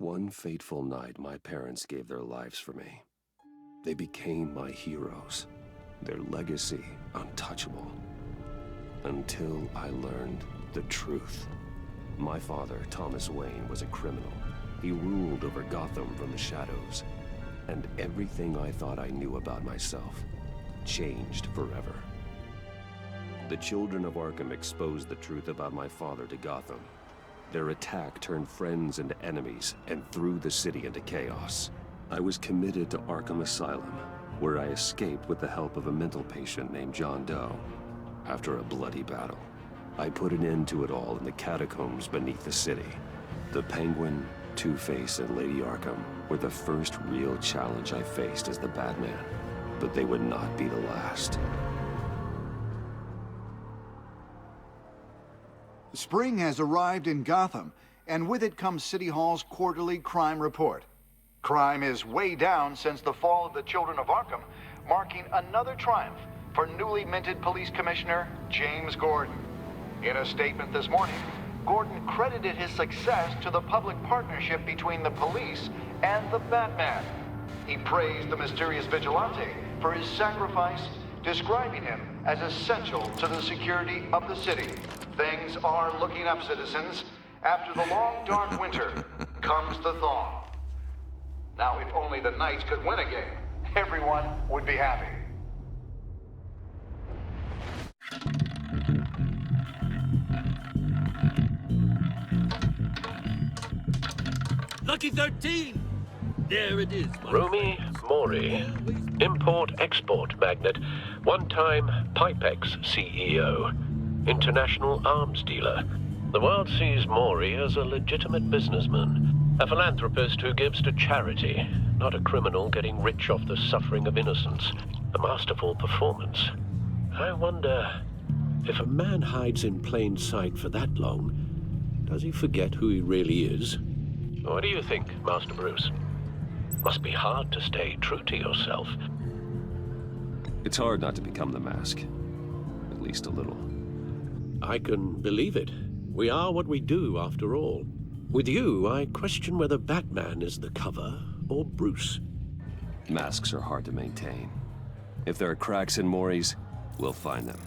One fateful night, my parents gave their lives for me. They became my heroes, their legacy untouchable. Until I learned the truth. My father, Thomas Wayne, was a criminal. He ruled over Gotham from the shadows. And everything I thought I knew about myself changed forever. The children of Arkham exposed the truth about my father to Gotham. Their attack turned friends into enemies and threw the city into chaos. I was committed to Arkham Asylum, where I escaped with the help of a mental patient named John Doe. After a bloody battle, I put an end to it all in the catacombs beneath the city. The Penguin, Two-Face, and Lady Arkham were the first real challenge I faced as the Batman, but they would not be the last. Spring has arrived in Gotham, and with it comes City Hall's quarterly crime report. Crime is way down since the fall of the Children of Arkham, marking another triumph for newly minted Police Commissioner James Gordon. In a statement this morning, Gordon credited his success to the public partnership between the police and the Batman. He praised the mysterious vigilante for his sacrifice, describing him as essential to the security of the city. Things are looking up, citizens. After the long, dark winter comes the thaw. Now, if only the Knights could win a game, everyone would be happy. Lucky 13! There it is. Rumi Mori, import-export magnate, one-time Pipex CEO, international arms dealer. The world sees Mori as a legitimate businessman, a philanthropist who gives to charity, not a criminal getting rich off the suffering of innocence. A masterful performance. I wonder, if a man hides in plain sight for that long, does he forget who he really is? What do you think, Master Bruce? Must be hard to stay true to yourself. It's hard not to become the mask. At least a little. I can believe it. We are what we do, after all. With you, I question whether Batman is the cover or Bruce. Masks are hard to maintain. If there are cracks in Mori's, we'll find them.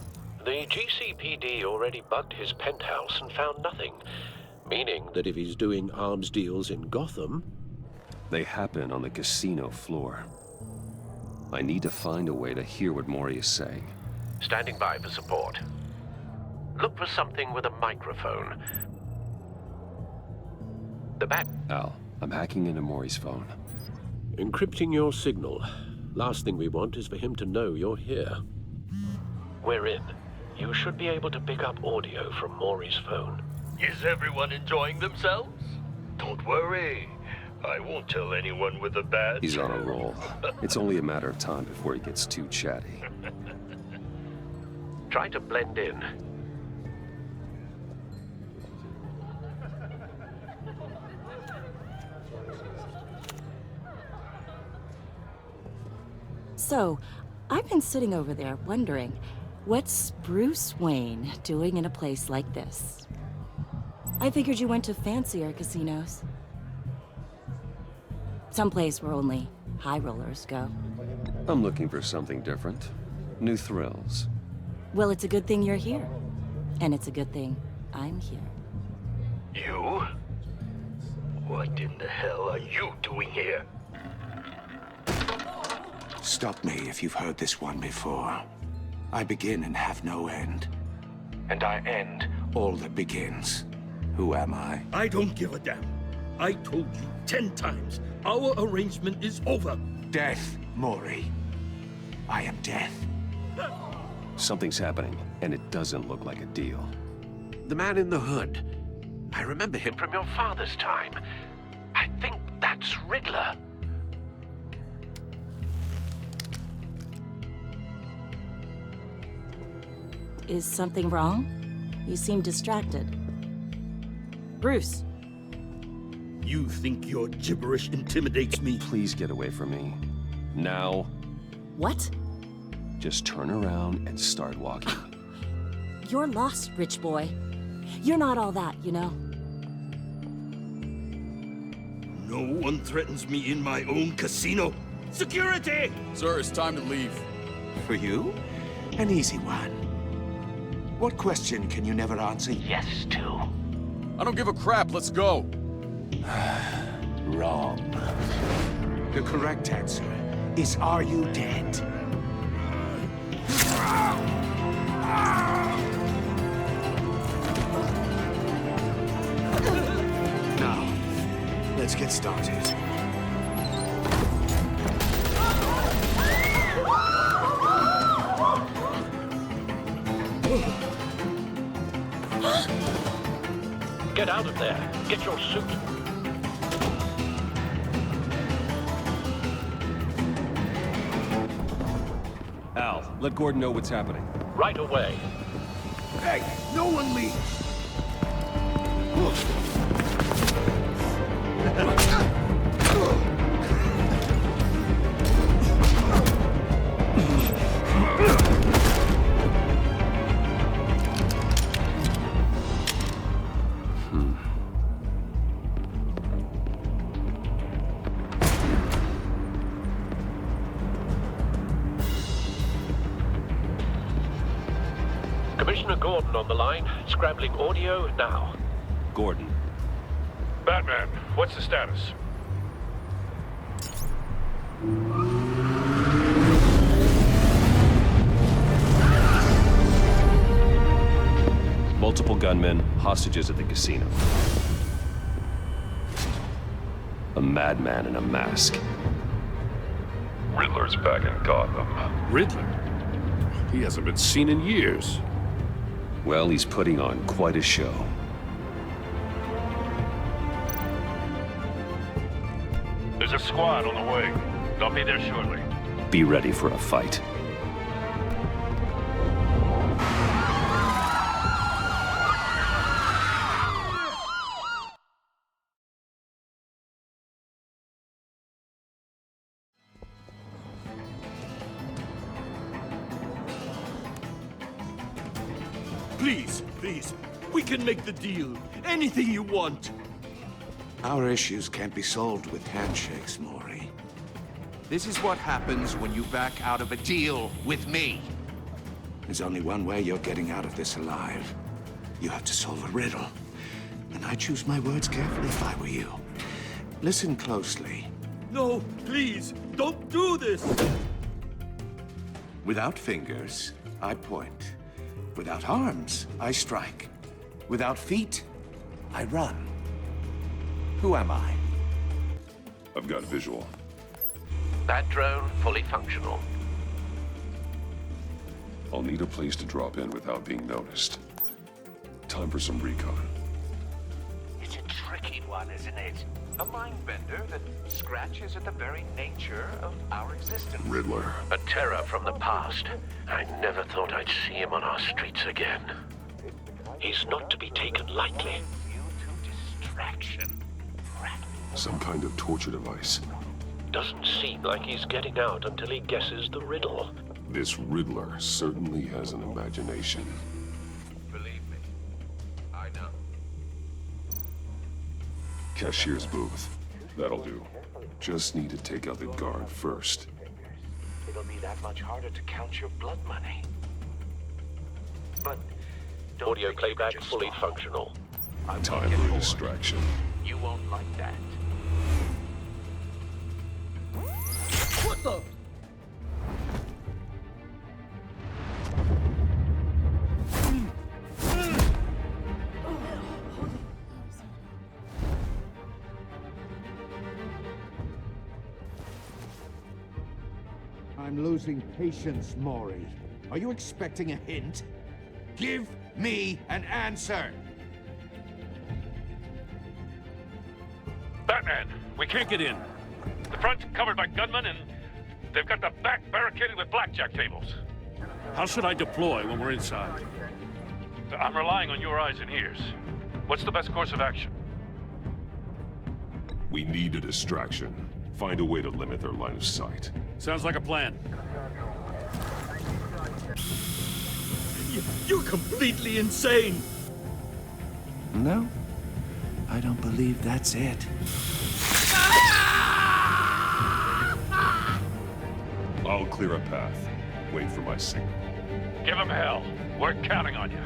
The GCPD already bugged his penthouse and found nothing. Meaning that if he's doing arms deals in Gotham... They happen on the casino floor. I need to find a way to hear what Mori is saying. Standing by for support. Look for something with a microphone. The bat... Al, I'm hacking into Mori's phone. Encrypting your signal. Last thing we want is for him to know you're here. We're in. You should be able to pick up audio from Mori's phone. Is everyone enjoying themselves? Don't worry. I won't tell anyone with a badge. He's on a roll. It's only a matter of time before he gets too chatty. Try to blend in. So, I've been sitting over there wondering, what's Bruce Wayne doing in a place like this? I figured you went to fancier casinos. Someplace where only high rollers go. I'm looking for something different. New thrills. Well, it's a good thing you're here. And it's a good thing I'm here. You? What in the hell are you doing here? Stop me if you've heard this one before. I begin and have no end. And I end all that begins. Who am I? I don't give a damn. I told you 10 times. Our arrangement is over. Death, Mori. I am death. Something's happening, and it doesn't look like a deal. The man in the hood. I remember him from your father's time. I think that's Riddler. Is something wrong? You seem distracted. Bruce. You think your gibberish intimidates me? Please get away from me. Now. What? Just turn around and start walking. You're lost, rich boy. You're not all that, you know. No one threatens me in my own casino. Security! Sir, it's time to leave. For you? An easy one. What question can you never answer yes to? I don't give a crap, let's go. Wrong. The correct answer is, are you dead? Now, let's get started. Get out of there. Get your suit. Al, let Gordon know what's happening. Right away. Hey, no one leaves! Commissioner Gordon on the line. Scrambling audio now. Gordon. Batman, what's the status? Multiple gunmen, hostages at the casino. A madman in a mask. Riddler's back in Gotham. Riddler? He hasn't been seen in years. Well, he's putting on quite a show. There's a squad on the way. They'll be there shortly. Be ready for a fight. Please, please. We can make the deal. Anything you want. Our issues can't be solved with handshakes, Maury. This is what happens when you back out of a deal with me. There's only one way you're getting out of this alive. You have to solve a riddle. And I choose my words carefully if I were you. Listen closely. No, please, don't do this! Without fingers, I point. Without arms, I strike. Without feet, I run. Who am I? I've got a visual. That drone fully functional. I'll need a place to drop in without being noticed. Time for some recon. It's a tricky one, isn't it? A mind bender that scratches at the very nature of our existence. Riddler. A terror from the past. I never thought I'd see him on our streets again. He's not to be taken lightly. You to distraction. Some kind of torture device. Doesn't seem like he's getting out until he guesses the riddle. This Riddler certainly has an imagination. Believe me, I know. Cashier's booth. That'll do. Just need to take out the guard first. It'll be that much harder to count your blood money. But don't Audio think you could playback just fully stop. functional. I won't Time get for a bored. distraction. You won't like that. What the? I'm losing patience, Maury. Are you expecting a hint? Give me an answer! Batman, we can't get in. The front's covered by gunmen and they've got the back barricaded with blackjack tables. How should I deploy when we're inside? I'm relying on your eyes and ears. What's the best course of action? We need a distraction. Find a way to limit their line of sight. Sounds like a plan. You're completely insane! No, I don't believe that's it. Ah! I'll clear a path. Wait for my signal. Give him hell. We're counting on you.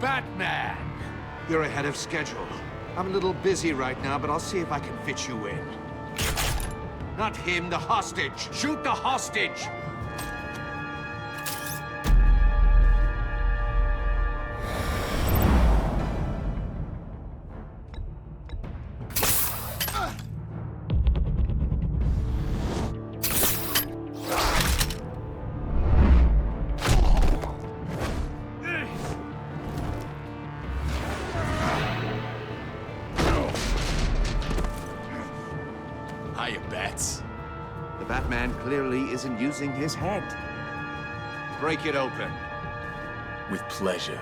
Batman! You're ahead of schedule. I'm a little busy right now, but I'll see if I can fit you in. Not him, the hostage! Shoot the hostage! Hiya, Bats. The Batman clearly isn't using his head. Break it open. With pleasure.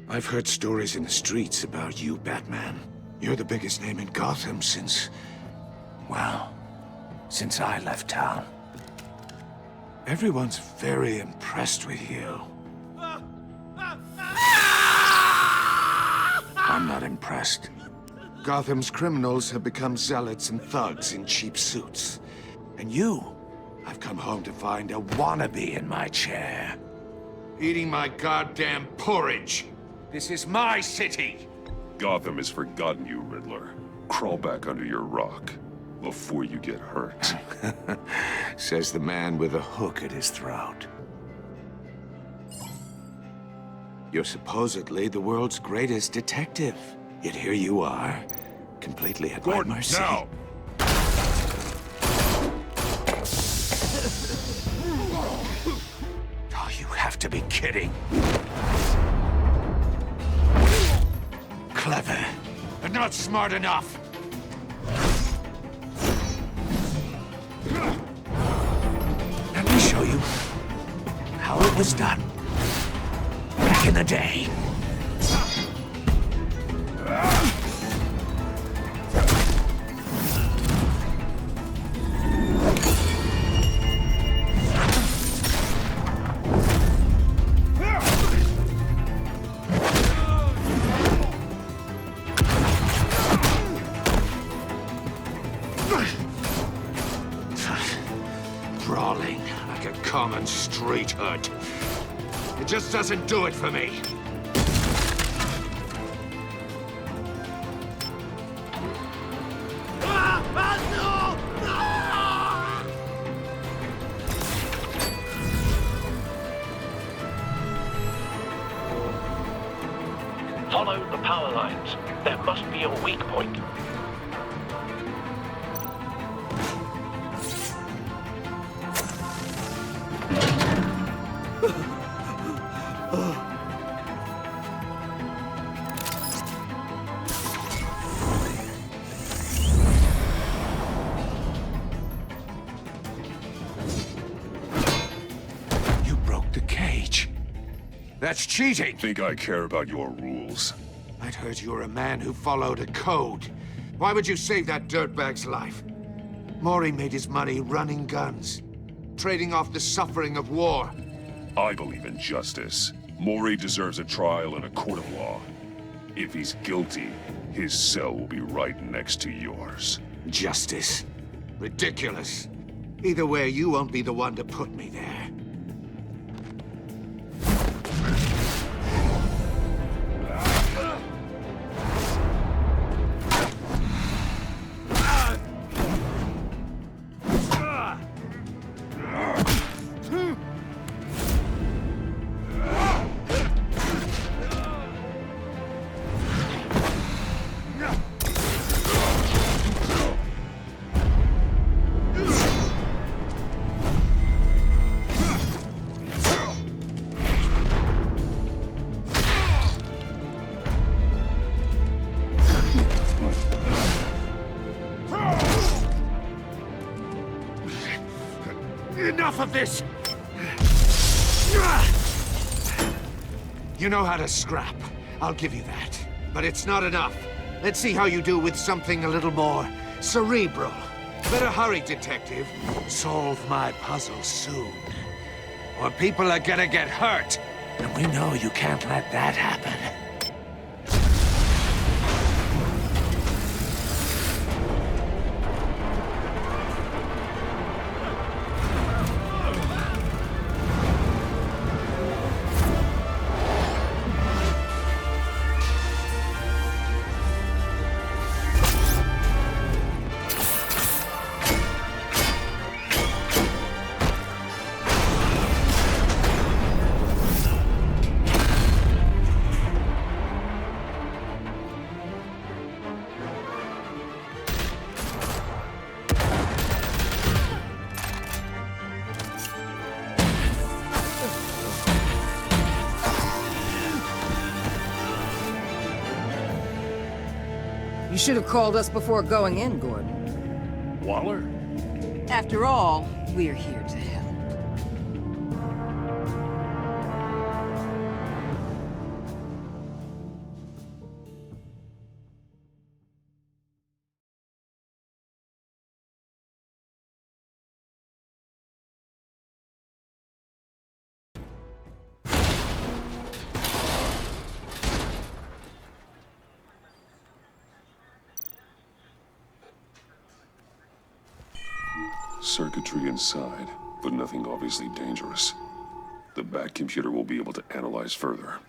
I've heard stories in the streets about you, Batman. You're the biggest name in Gotham since... well, since I left town. Everyone's very impressed with you. I'm not impressed. Gotham's criminals have become zealots and thugs in cheap suits. And you, I've come home to find a wannabe in my chair. Eating my goddamn porridge. This is my city! Gotham has forgotten you, Riddler. Crawl back under your rock before you get hurt. Says the man with a hook at his throat. You're supposedly the world's greatest detective. Yet here you are, completely at my mercy. Now! Oh, you have to be kidding. Clever, but not smart enough. Let me show you how it was done back in the day. Brawling like a common street hood. It just doesn't do it for me. Follow the power lines. There must be a weak point. You broke the cage. That's cheating. Think I care about your rules? I'd heard you were a man who followed a code. Why would you save that dirtbag's life? Mori made his money running guns, trading off the suffering of war. I believe in justice. Mori deserves a trial in a court of law. If he's guilty, his cell will be right next to yours. Justice. Ridiculous. Either way, you won't be the one to put me there. enough of this! You know how to scrap. I'll give you that. But it's not enough. Let's see how you do with something a little more cerebral. Better hurry, detective. Solve my puzzle soon. Or people are gonna get hurt. And we know you can't let that happen. You should have called us before going in, Gordon. Waller? After all, we're here to help. Circuitry inside, but nothing obviously dangerous. The back computer will be able to analyze further.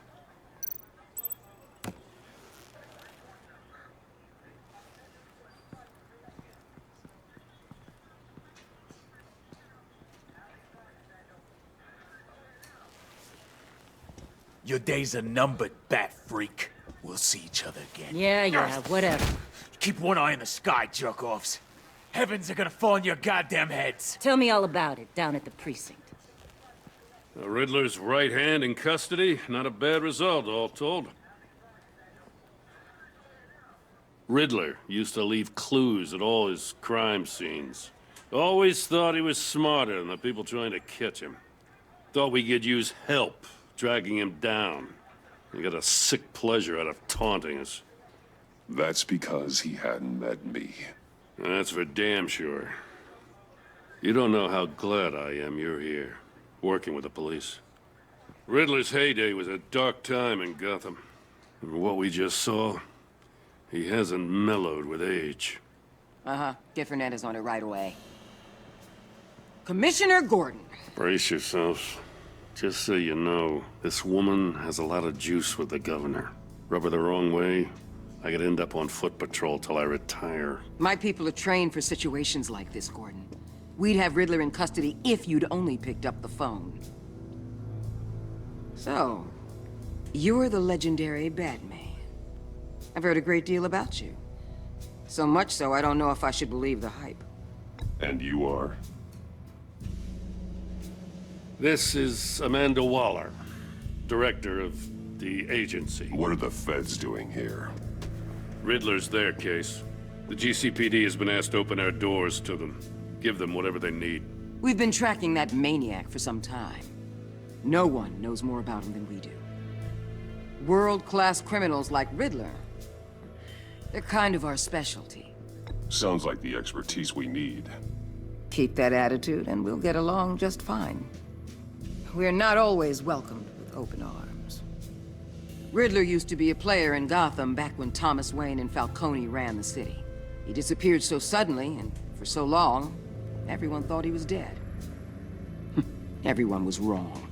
Your days are numbered, bat freak. We'll see each other again. Yeah, whatever. Keep one eye in the sky, jerk-offs. Heavens are gonna fall on your goddamn heads. Tell me all about it down at the precinct. The Riddler's right hand in custody. Not a bad result, all told. Riddler used to leave clues at all his crime scenes. Always thought he was smarter than the people trying to catch him. Thought we could use help dragging him down. He got a sick pleasure out of taunting us. That's because he hadn't met me. That's for damn sure. You don't know how glad I am you're here, working with the police. Riddler's heyday was a dark time in Gotham. And what we just saw, he hasn't mellowed with age. Uh-huh. Get Fernandez on it right away. Commissioner Gordon. Brace yourselves. Just so you know, this woman has a lot of juice with the governor. Rub her the wrong way, I could end up on foot patrol till I retire. My people are trained for situations like this, Gordon. We'd have Riddler in custody if you'd only picked up the phone. So, you're the legendary Batman. I've heard a great deal about you. So much so, I don't know if I should believe the hype. And you are? This is Amanda Waller, director of the agency. What are the feds doing here? Riddler's their case. The GCPD has been asked to open our doors to them. Give them whatever they need. We've been tracking that maniac for some time. No one knows more about him than we do. World-class criminals like Riddler. They're kind of our specialty. Sounds like the expertise we need. Keep that attitude and we'll get along just fine. We're not always welcomed with open arms. Riddler used to be a player in Gotham back when Thomas Wayne and Falcone ran the city. He disappeared so suddenly and for so long, everyone thought he was dead. Everyone was wrong.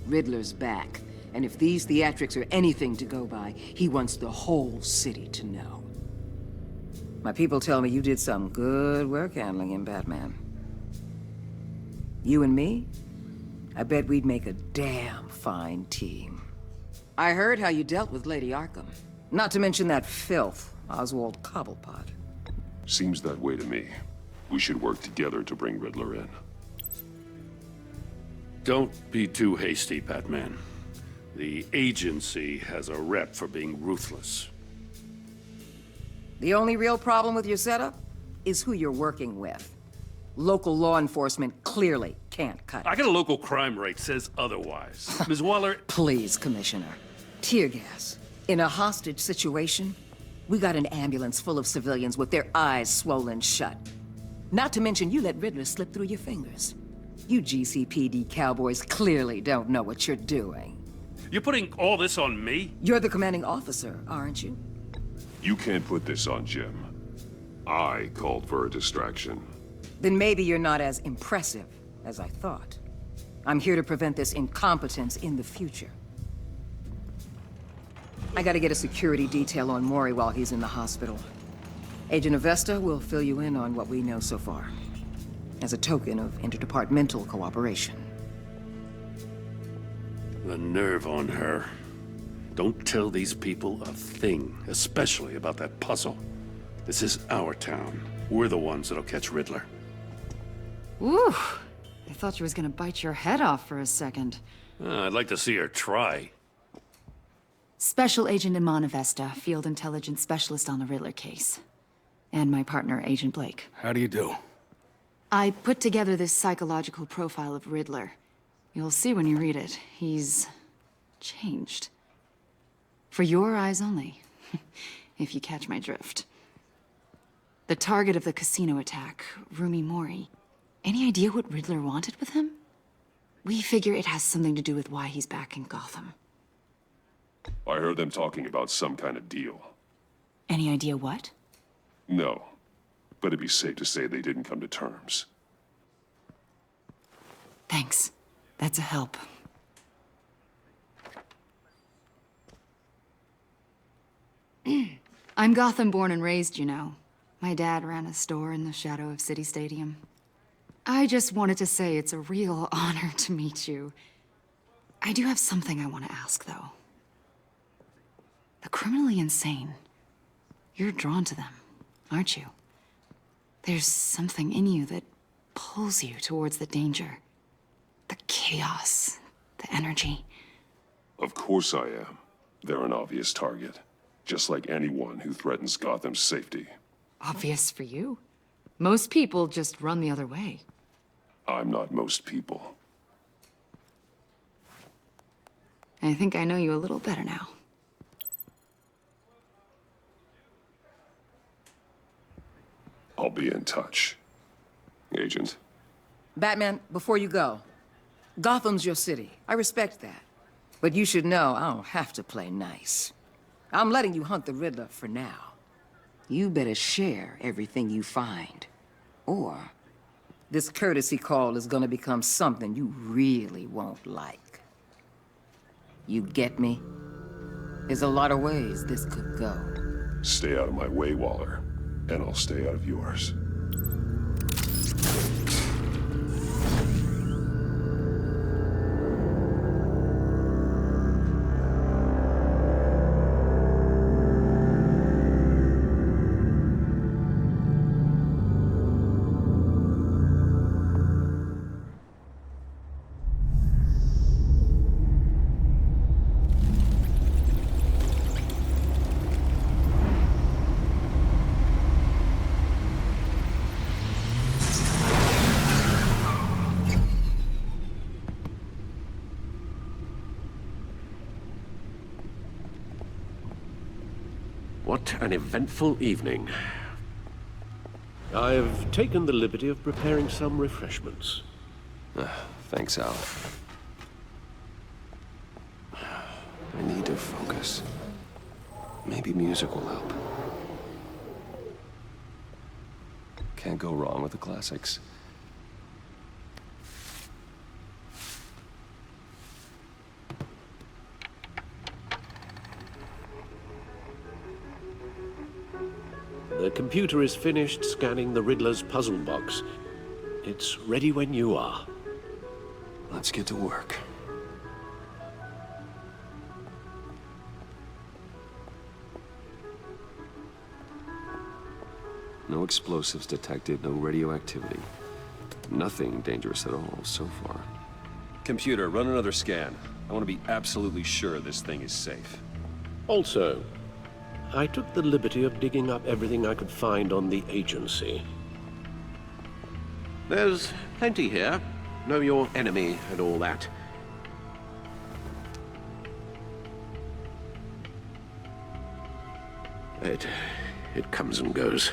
Riddler's back, and if these theatrics are anything to go by, he wants the whole city to know. My people tell me you did some good work handling him, Batman. You and me? I bet we'd make a damn fine team. I heard how you dealt with Lady Arkham. Not to mention that filth, Oswald Cobblepot. Seems that way to me. We should work together to bring Riddler in. Don't be too hasty, Batman. The agency has a rep for being ruthless. The only real problem with your setup is who you're working with. Local law enforcement clearly can't cut it. I got a local crime rate says otherwise. Ms. Waller... Please, Commissioner. Tear gas. In a hostage situation, we got an ambulance full of civilians with their eyes swollen shut. Not to mention you let Riddler slip through your fingers. You GCPD cowboys clearly don't know what you're doing. You're putting all this on me? You're the commanding officer, aren't you? You can't put this on Jim. I called for a distraction. Then maybe you're not as impressive as I thought. I'm here to prevent this incompetence in the future. I gotta get a security detail on Maury while he's in the hospital. Agent Avesta will fill you in on what we know so far, as a token of interdepartmental cooperation. The nerve on her. Don't tell these people a thing, especially about that puzzle. This is our town. We're the ones that'll catch Riddler. Ooh, I thought she was gonna bite your head off for a second. I'd like to see her try. Special Agent Iman Avesta, Field Intelligence Specialist on the Riddler case. And my partner, Agent Blake. How do you do? I put together this psychological profile of Riddler. You'll see when you read it. He's changed. For your eyes only, if you catch my drift. The target of the casino attack, Rumi Mori. Any idea what Riddler wanted with him? We figure it has something to do with why he's back in Gotham. I heard them talking about some kind of deal. Any idea what? No, but it'd be safe to say they didn't come to terms. Thanks. That's a help. I'm Gotham born and raised, you know. My dad ran a store in the shadow of City Stadium. I just wanted to say it's a real honor to meet you. I do have something I want to ask, though. The criminally insane. You're drawn to them, aren't you? There's something in you that pulls you towards the danger. The chaos, the energy. Of course I am. They're an obvious target. Just like anyone who threatens Gotham's safety. Obvious for you. Most people just run the other way. I'm not most people. I think I know you a little better now. I'll be in touch. Agent. Batman, before you go, Gotham's your city. I respect that. But you should know I don't have to play nice. I'm letting you hunt the Riddler for now. You better share everything you find. Or this courtesy call is gonna become something you really won't like. You get me? There's a lot of ways this could go. Stay out of my way, Waller. And I'll stay out of yours. What an eventful evening. I've taken the liberty of preparing some refreshments. Thanks, Al. I need to focus. Maybe music will help. Can't go wrong with the classics. The computer is finished scanning the Riddler's puzzle box. It's ready when you are. Let's get to work. No explosives detected, no radioactivity. Nothing dangerous at all so far. Computer, run another scan. I want to be absolutely sure this thing is safe. Also, I took the liberty of digging up everything I could find on the agency. There's plenty here. know your enemy and all that. It comes and goes.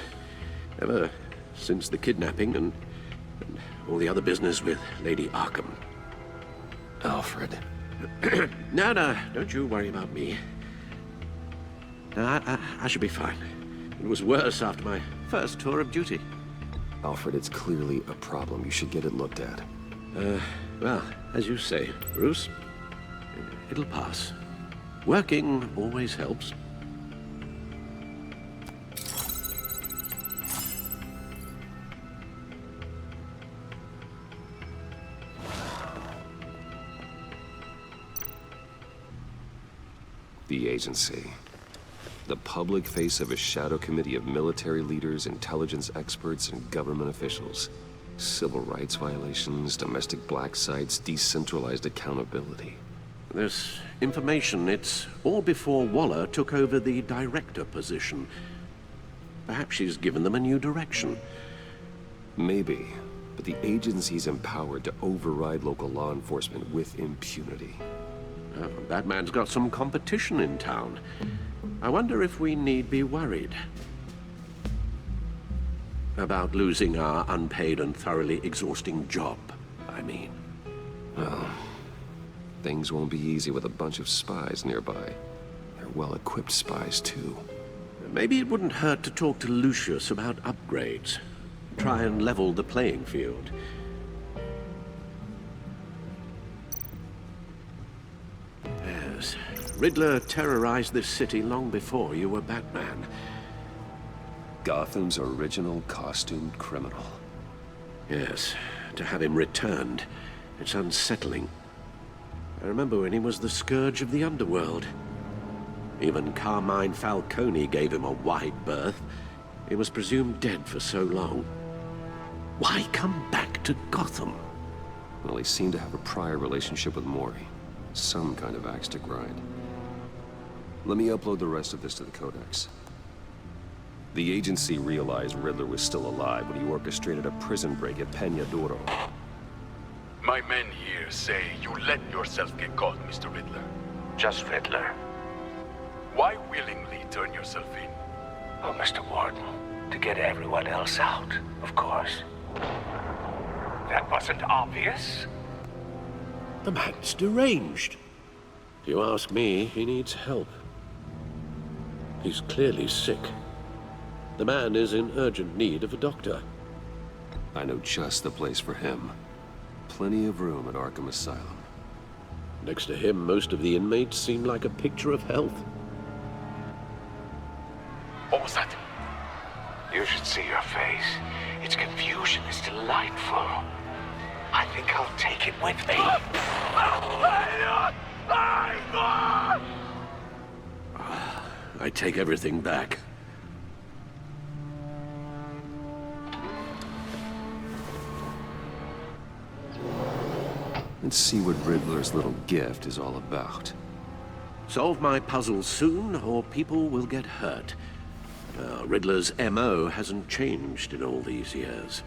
Ever since the kidnapping and all the other business with Lady Arkham. Alfred. No, don't you worry about me. No, I should be fine. It was worse after my first tour of duty. Alfred, it's clearly a problem. You should get it looked at. Well, as you say, Bruce, it'll pass. Working always helps. The agency. The public face of a shadow committee of military leaders, intelligence experts, and government officials. Civil rights violations, domestic black sites, decentralized accountability. This information, it's all before Waller took over the director position. Perhaps she's given them a new direction. Maybe, but the agency's empowered to override local law enforcement with impunity. Oh, Batman's got some competition in town. I wonder if we need be worried about losing our unpaid and thoroughly exhausting job, I mean. Well, things won't be easy with a bunch of spies nearby. They're well-equipped spies, too. Maybe it wouldn't hurt to talk to Lucius about upgrades. Try and level the playing field. Yes, Riddler terrorized this city long before you were Batman. Gotham's original costumed criminal. Yes, to have him returned, it's unsettling. I remember when he was the scourge of the underworld. Even Carmine Falcone gave him a wide berth. He was presumed dead for so long. Why come back to Gotham? Well, he seemed to have a prior relationship with Mori. Some kind of axe to grind. Let me upload the rest of this to the Codex. The agency realized Riddler was still alive when he orchestrated a prison break at Peña Duro. My men here say you let yourself get caught, Mr. Riddler. Just Riddler. Why willingly turn yourself in? Oh, Mr. Warden, to get everyone else out, of course. That wasn't obvious. The man's deranged. If you ask me, he needs help. He's clearly sick. The man is in urgent need of a doctor. I know just the place for him. Plenty of room at Arkham Asylum. Next to him, most of the inmates seem like a picture of health. What was that? You should see your face. Its confusion is delightful. I think I'll take it with me. I take everything back. Let's see what Riddler's little gift is all about. Solve my puzzle soon, or people will get hurt. Riddler's MO hasn't changed in all these years.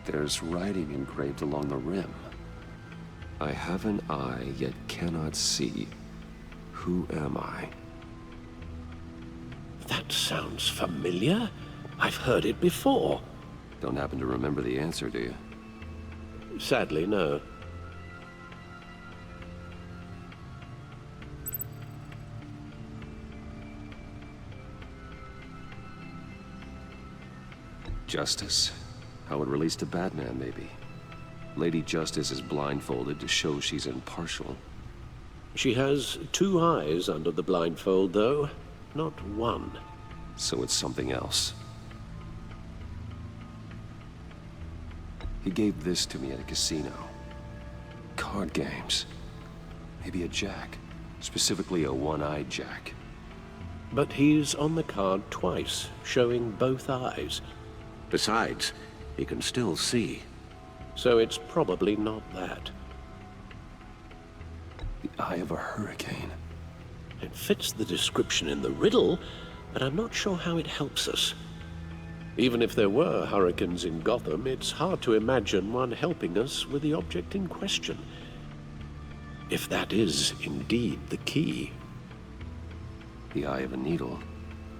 There's writing engraved along the rim. I have an eye, yet cannot see. Who am I? That sounds familiar. I've heard it before. Don't happen to remember the answer, do you? Sadly, no. Justice. How it relates to Batman, maybe. Lady Justice is blindfolded to show she's impartial. She has two eyes under the blindfold, though. Not one. So it's something else. He gave this to me at a casino. Card games. Maybe a jack. Specifically a one-eyed jack. But he's on the card twice, showing both eyes. Besides, he can still see. So it's probably not that. The eye of a hurricane. It fits the description in the riddle, but I'm not sure how it helps us. Even if there were hurricanes in Gotham, it's hard to imagine one helping us with the object in question. If that is indeed the key. The eye of a needle.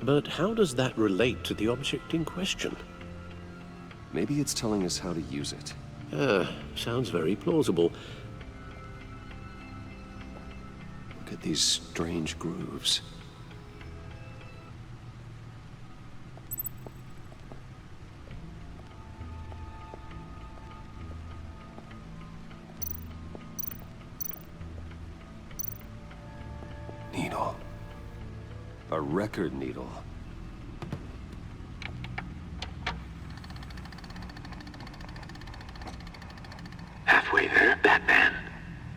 But how does that relate to the object in question? Maybe it's telling us how to use it. Sounds very plausible. Look at these strange grooves. Needle. A record needle. Halfway there, Batman.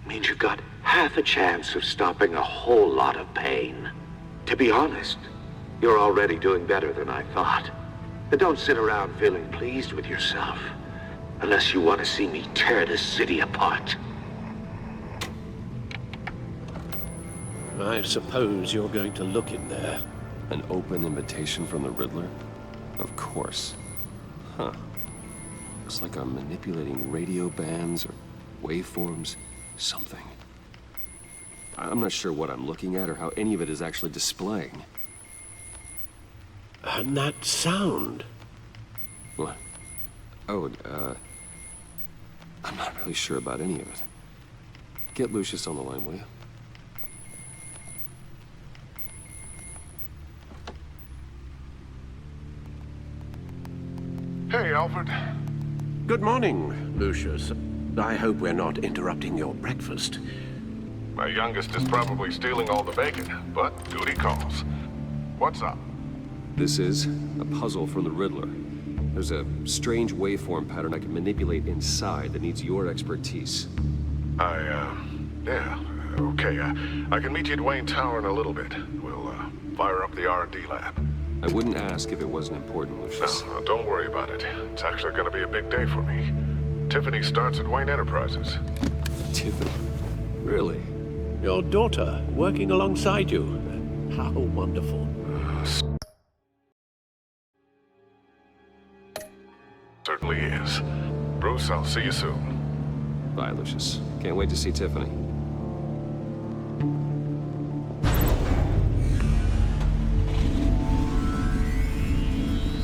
Means you've got half a chance of stopping a whole lot of pain. To be honest, you're already doing better than I thought. But don't sit around feeling pleased with yourself. Unless you want to see me tear this city apart. I suppose you're going to look in there. An open invitation from the Riddler? Of course. Huh. Looks like I'm manipulating radio bands or waveforms. Something. I'm not sure what I'm looking at or how any of it is actually displaying. And that sound. What? Oh, I'm not really sure about any of it. Get Lucius on the line, will you? Hey, Alfred. Good morning, Lucius. I hope we're not interrupting your breakfast. My youngest is probably stealing all the bacon, but duty calls. What's up? This is a puzzle from the Riddler. There's a strange waveform pattern I can manipulate inside that needs your expertise. Yeah, okay. I can meet you at Wayne Tower in a little bit. We'll, fire up the R&D lab. I wouldn't ask if it wasn't important, Lucius. No, don't worry about it. It's actually gonna be a big day for me. Tiffany starts at Wayne Enterprises. Tiffany? Really? Your daughter, working alongside you. How wonderful. Certainly is. Bruce, I'll see you soon. Bye, Lucius. Can't wait to see Tiffany.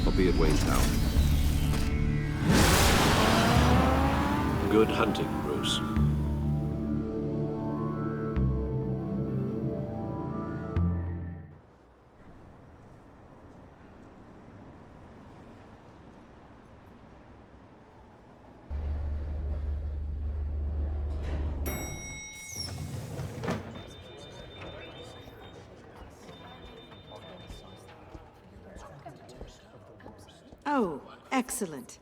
I'll be at Wayne Tower. Good hunting, Bruce. Oh, excellent.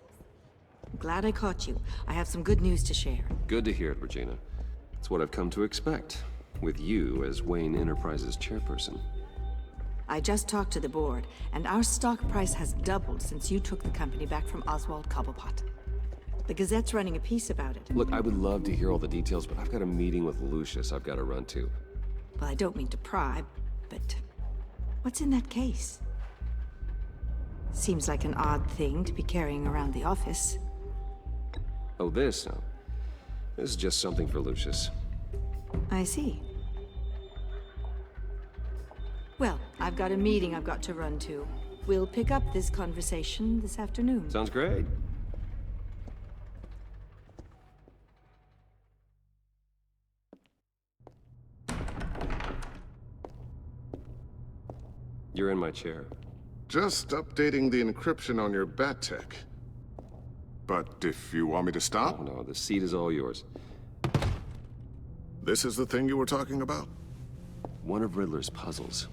I'm glad I caught you. I have some good news to share. Good to hear it, Regina. It's what I've come to expect, with you as Wayne Enterprises chairperson. I just talked to the board, and our stock price has doubled since you took the company back from Oswald Cobblepot. The Gazette's running a piece about it. Look, I would love to hear all the details, but I've got a meeting with Lucius I've got to run to. Well, I don't mean to pry, but what's in that case? Seems like an odd thing to be carrying around the office. Oh, this? No. This is just something for Lucius. I see. Well, I've got a meeting I've got to run to. We'll pick up this conversation this afternoon. Sounds great. You're in my chair. Just updating the encryption on your bat tech. But if you want me to stop? Oh, no, the seat is all yours. This is the thing you were talking about? One of Riddler's puzzles.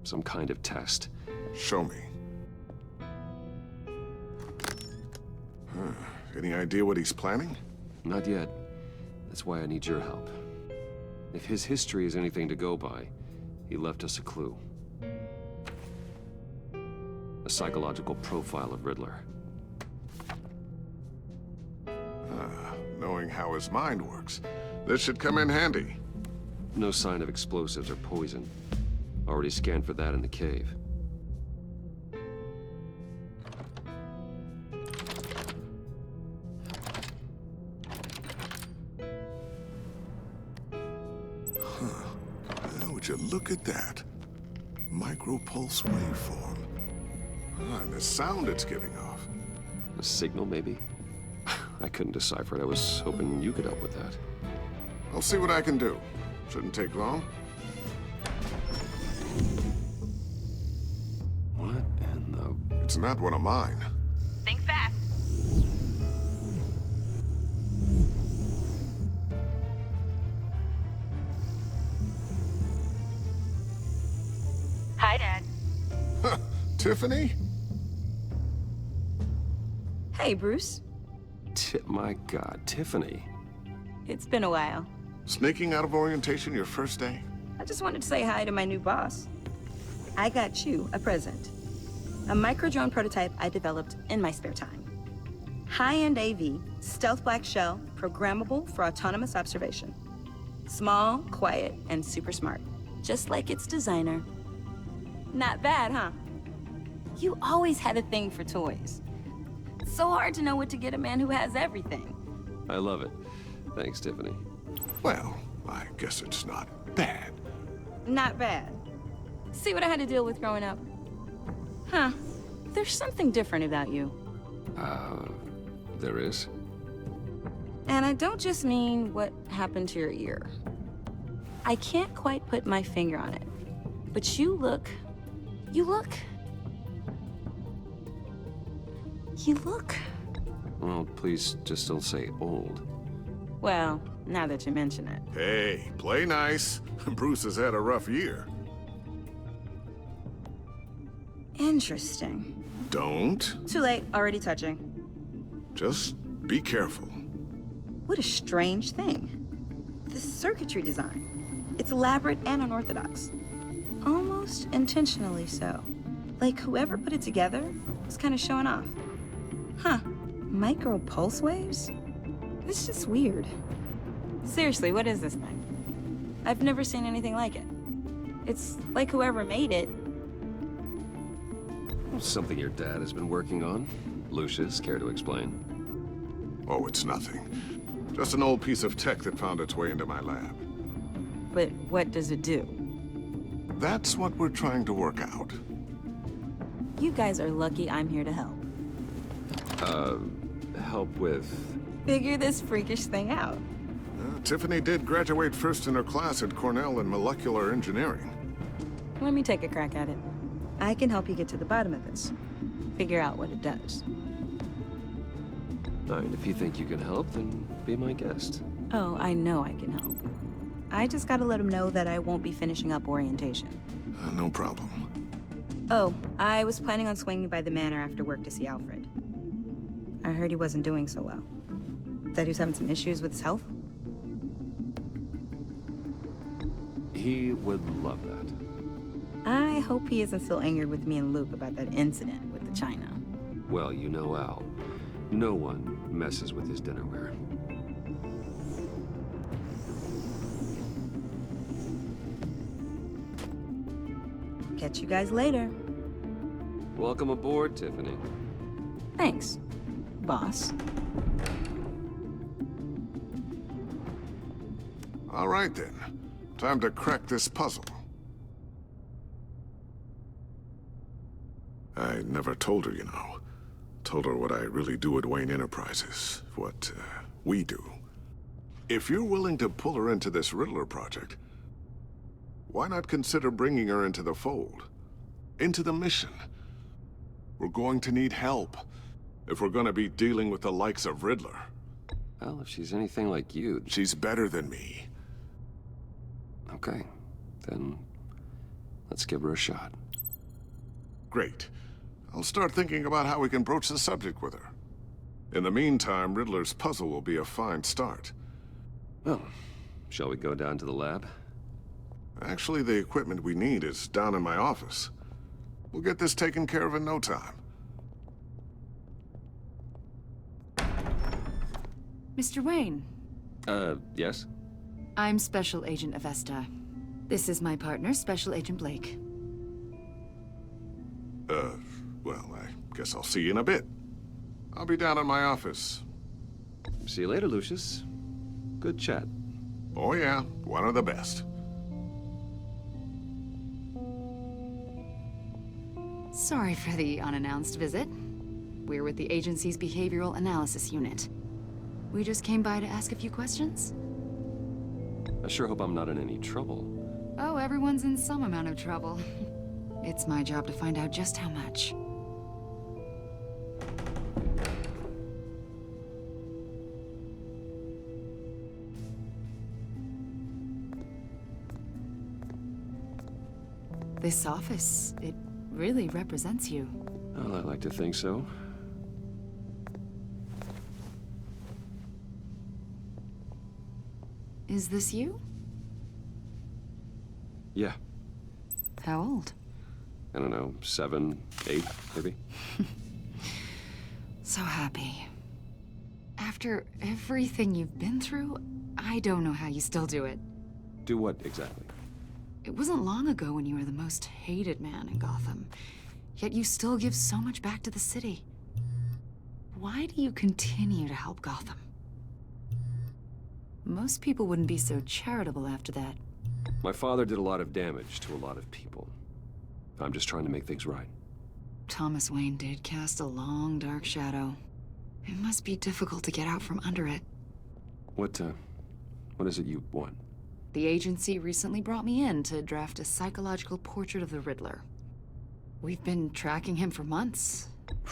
Some kind of test. Show me. Any idea what he's planning? Not yet. That's why I need your help. If his history is anything to go by, he left us a clue. A psychological profile of Riddler. Knowing how his mind works, this should come in handy. No sign of explosives or poison. Already scanned for that in the cave. Now, would you look at that? Micropulse waveform. And the sound it's giving off. A signal, maybe? I couldn't decipher it. I was hoping you could help with that. I'll see what I can do. Shouldn't take long. What in the... It's not one of mine. Think fast. Hi, Dad. Tiffany? Hey, Bruce. My God, Tiffany. It's been a while. Sneaking out of orientation your first day? I just wanted to say hi to my new boss. I got you a present. A micro-drone prototype I developed in my spare time. High-end AV, stealth black shell, programmable for autonomous observation. Small, quiet, and super smart. Just like its designer. Not bad, huh? You always had a thing for toys. So hard to know what to get a man who has everything. I love it. Thanks, Tiffany. Well, I guess it's not bad. Not bad. See what I had to deal with growing up? Huh. There's something different about you. There is? And I don't just mean what happened to your ear. I can't quite put my finger on it. But you look... Well, please just don't say old. Well, now that you mention it. Hey, play nice. Bruce has had a rough year. Interesting. Don't. Too late, already touching. Just be careful. What a strange thing. The circuitry design. It's elaborate and unorthodox. Almost intentionally so. Like whoever put it together was kind of showing off. Huh. Micro pulse waves? It's just weird. Seriously, what is this thing? I've never seen anything like it. It's like whoever made it. Something your dad has been working on. Lucius, care to explain? Oh, it's nothing. Just an old piece of tech that found its way into my lab. But what does it do? That's what we're trying to work out. You guys are lucky I'm here to help. Help with... Figure this freakish thing out. Tiffany did graduate first in her class at Cornell in molecular engineering. Let me take a crack at it. I can help you get to the bottom of this. Figure out what it does. All right, if you think you can help, then be my guest. Oh, I know I can help. I just gotta let him know that I won't be finishing up orientation. No problem. Oh, I was planning on swinging by the manor after work to see Alfred. I heard he wasn't doing so well. That he was having some issues with his health? He would love that. I hope he isn't still angered with me and Luke about that incident with the china. Well, you know Al. No one messes with his dinnerware. Catch you guys later. Welcome aboard, Tiffany. Thanks, boss. All right, then. Time to crack this puzzle. I never told her, you know. Told her what I really do at Wayne Enterprises. What, we do. If you're willing to pull her into this Riddler project, why not consider bringing her into the fold? Into the mission? We're going to need help if we're gonna be dealing with the likes of Riddler. Well, if she's anything like you... She's better than me. Okay, then let's give her a shot. Great. I'll start thinking about how we can broach the subject with her. In the meantime, Riddler's puzzle will be a fine start. Well, shall we go down to the lab? Actually, the equipment we need is down in my office. We'll get this taken care of in no time. Mr. Wayne. Yes? I'm Special Agent Avesta. This is my partner, Special Agent Blake. Well, I guess I'll see you in a bit. I'll be down in my office. See you later, Lucius. Good chat. Oh yeah, one of the best. Sorry for the unannounced visit. We're with the agency's Behavioral Analysis Unit. We just came by to ask a few questions. I sure hope I'm not in any trouble. Oh, everyone's in some amount of trouble. It's my job to find out just how much. This office, it really represents you. Well, I like to think so. Is this you? Yeah. How old? I don't know, 7, 8, maybe? So happy. After everything you've been through, I don't know how you still do it. Do what, exactly? It wasn't long ago when you were the most hated man in Gotham. Yet you still give so much back to the city. Why do you continue to help Gotham? Most people wouldn't be so charitable after that. My father did a lot of damage to a lot of people. I'm just trying to make things right. Thomas Wayne did cast a long, dark shadow. It must be difficult to get out from under it. What is it you want? The agency recently brought me in to draft a psychological portrait of the Riddler. We've been tracking him for months.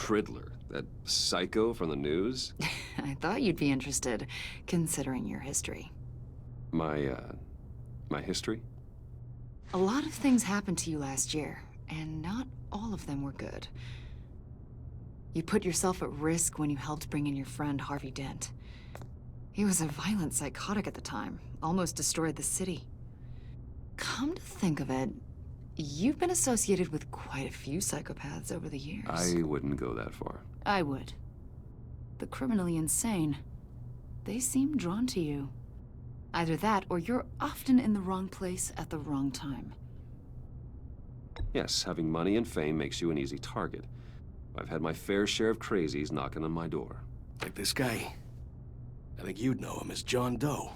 Riddler? That psycho from the news? I thought you'd be interested, considering your history. My history? A lot of things happened to you last year, and not all of them were good. You put yourself at risk when you helped bring in your friend Harvey Dent. He was a violent psychotic at the time, almost destroyed the city. Come to think of it, you've been associated with quite a few psychopaths over the years. I wouldn't go that far. I would. The criminally insane. They seem drawn to you. Either that, or you're often in the wrong place at the wrong time. Yes, having money and fame makes you an easy target. I've had my fair share of crazies knocking on my door. Like this guy. I think you'd know him as John Doe.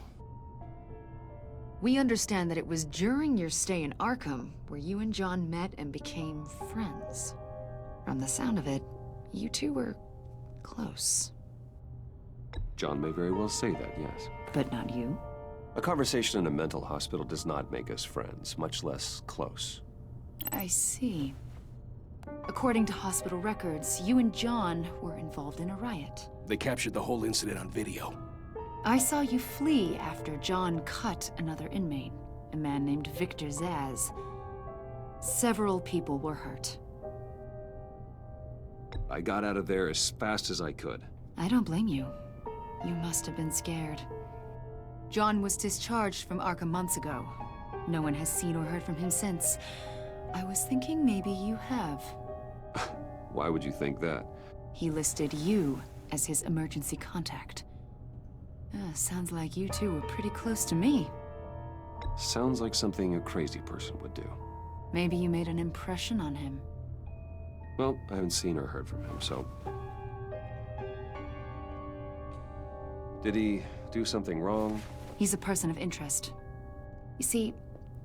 We understand that it was during your stay in Arkham where you and John met and became friends. From the sound of it, you two were close. John may very well say that, yes. But not you? A conversation in a mental hospital does not make us friends, much less close. I see. According to hospital records, you and John were involved in a riot. They captured the whole incident on video. I saw you flee after John cut another inmate, a man named Victor Zsasz. Several people were hurt. I got out of there as fast as I could. I don't blame you. You must have been scared. John was discharged from Arkham months ago. No one has seen or heard from him since. I was thinking maybe you have. Why would you think that? He listed you as his emergency contact. Sounds like you two were pretty close to me. Sounds like something a crazy person would do. Maybe you made an impression on him. Well, I haven't seen or heard from him, so... Did he do something wrong? He's a person of interest. You see,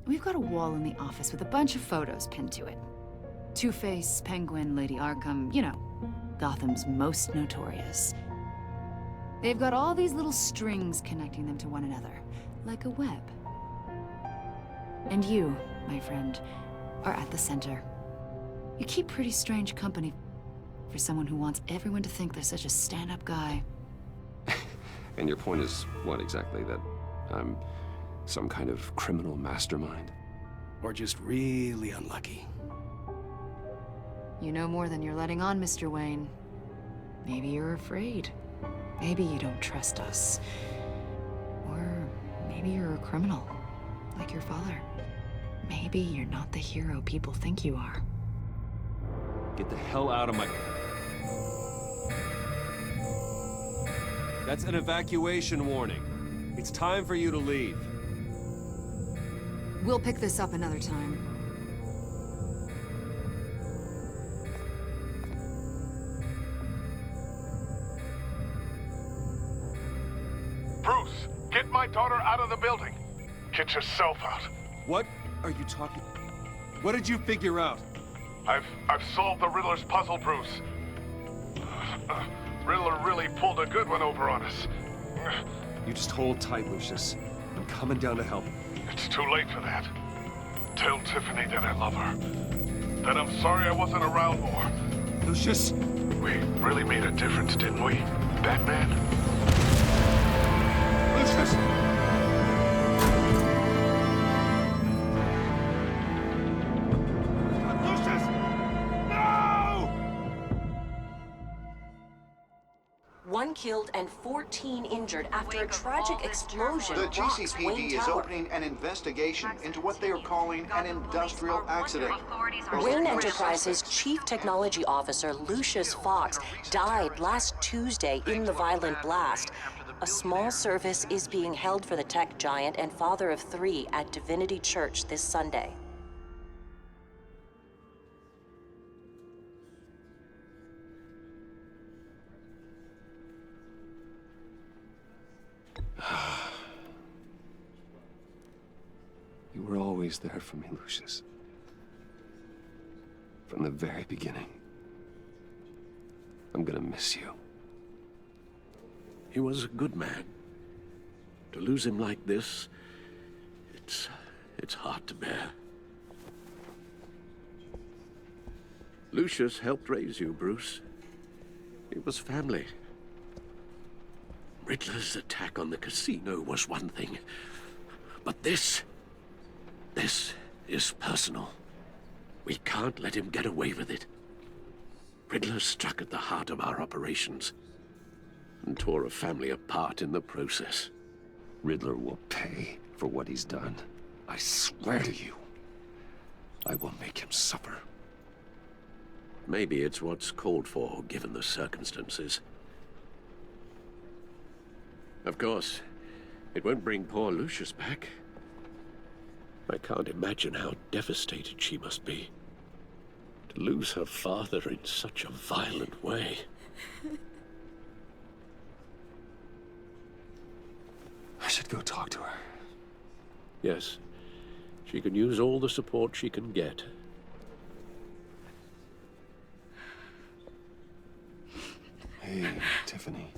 we've got a wall in the office with a bunch of photos pinned to it. Two-Face, Penguin, Lady Arkham, you know, Gotham's most notorious. They've got all these little strings connecting them to one another, like a web. And you, my friend, are at the center. You keep pretty strange company for someone who wants everyone to think they're such a stand-up guy. And your point is what exactly? That I'm some kind of criminal mastermind? Or just really unlucky. You know more than you're letting on, Mr. Wayne. Maybe you're afraid. Maybe you don't trust us. Or maybe you're a criminal, like your father. Maybe you're not the hero people think you are. Get the hell out of my... That's an evacuation warning. It's time for you to leave. We'll pick this up another time. Bruce, get my daughter out of the building. Get yourself out. What are you talking... What did you figure out? I've solved the Riddler's puzzle, Bruce. Riddler really pulled a good one over on us. You just hold tight, Lucius. I'm coming down to help. It's too late for that. Tell Tiffany that I love her. That I'm sorry I wasn't around more. Lucius! We really made a difference, didn't we, Batman? Lucius! One killed and 14 injured after a tragic explosion The rocks Wayne GCPD is Tower. opening an investigation into what they are calling an industrial accident. Wayne Enterprises' Chief Technology Officer Lucius Fox died last Tuesday in the violent blast. A small service is being held for the tech giant and father of 3 at Divinity Church this Sunday. You were always there for me, Lucius. From the very beginning. I'm gonna miss you. He was a good man. To lose him like this, it's hard to bear. Lucius helped raise you, Bruce. It was family. Riddler's attack on the casino was one thing, but this is personal. We can't let him get away with it. Riddler struck at the heart of our operations and tore a family apart in the process. Riddler will pay for what he's done. I swear to you, I will make him suffer. Maybe it's what's called for, given the circumstances. Of course, it won't bring poor Lucius back. I can't imagine how devastated she must be. To lose her father in such a violent way. I should go talk to her. Yes, she can use all the support she can get. Hey, Tiffany.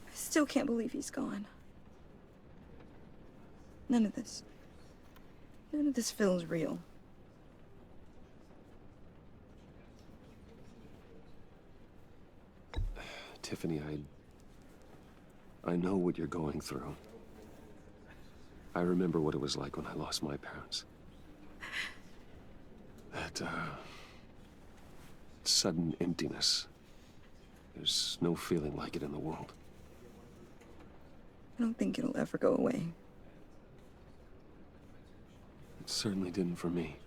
I still can't believe he's gone. None of this feels real. Tiffany, I know what you're going through. I remember what it was like when I lost my parents. That, sudden emptiness. There's no feeling like it in the world. I don't think it'll ever go away. It certainly didn't for me.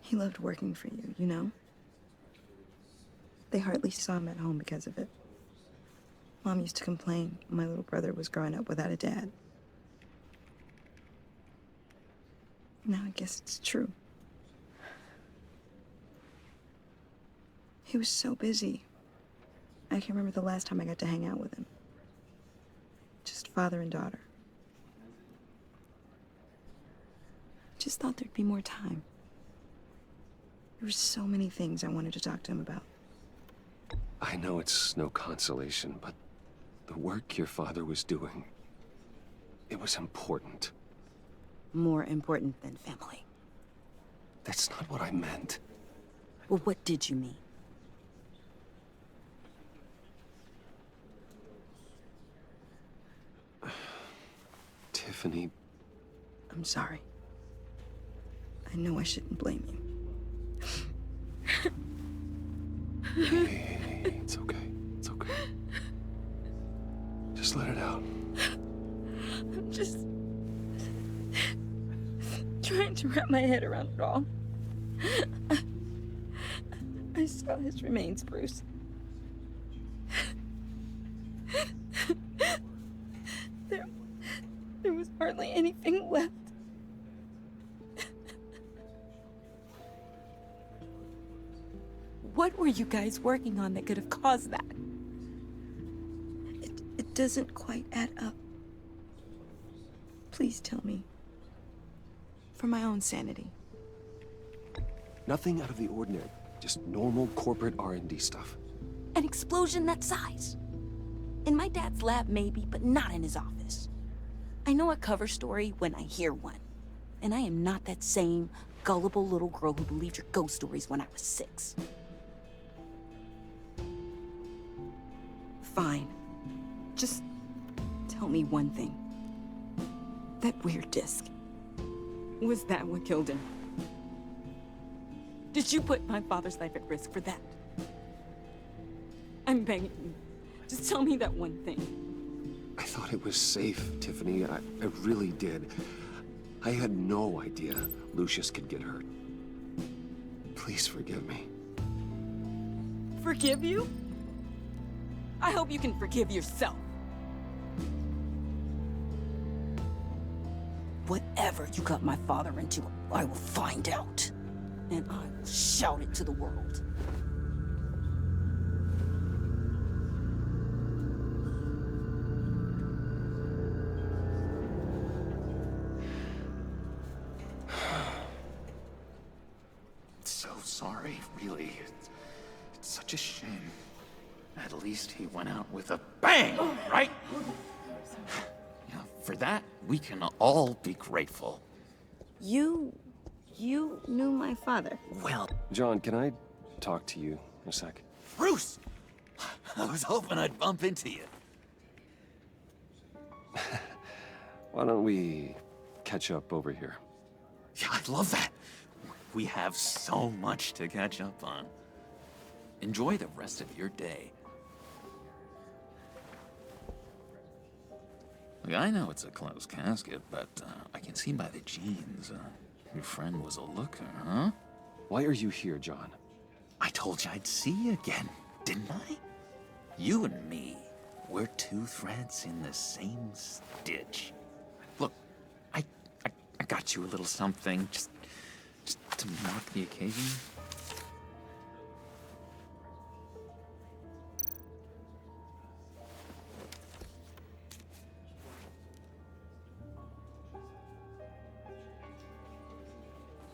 He loved working for you, you know? They hardly saw him at home because of it. Mom used to complain my little brother was growing up without a dad. Now I guess it's true. He was so busy. I can't remember the last time I got to hang out with him. Just father and daughter. Just thought there'd be more time. There were so many things I wanted to talk to him about. I know it's no consolation, but the work your father was doing, it was important. More important than family. That's not what I meant. Well, what did you mean? Tiffany. I'm sorry. I know I shouldn't blame you. Hey, it's okay. It's okay. Just let it out. I'm just trying to to wrap my head around it all. I saw his remains, Bruce. There was hardly anything left. What were you guys working on that could have caused that? It doesn't quite add up. Please tell me. For my own sanity. Nothing out of the ordinary. Just normal corporate R&D stuff. An explosion that size. In my dad's lab, maybe, but not in his office. I know a cover story when I hear one. And I am not that same gullible little girl who believed your ghost stories when I was 6. Fine. Just tell me one thing. That weird disc. Was that what killed him? Did you put my father's life at risk for that? I'm begging you. Just tell me that one thing. I thought it was safe, Tiffany. I really did. I had no idea Lucius could get hurt. Please forgive me. Forgive you? I hope you can forgive yourself. Whatever you got my father into, I will find out. And I will shout it to the world. So sorry, really. It's such a shame. At least he went out with a bang, right? Yeah, for that, we can all be grateful. You knew my father. Well, John, can I talk to you a sec? Bruce! I was hoping I'd bump into you. Why don't we catch up over here? Yeah, I'd love that. We have so much to catch up on. Enjoy the rest of your day. Look, I know it's a closed casket, but I can see by the jeans, your friend was a looker, huh? Why are you here, John? I told you I'd see you again, didn't I? You and me, we're two threads in the same stitch. Look, I got you a little something, just to mark the occasion.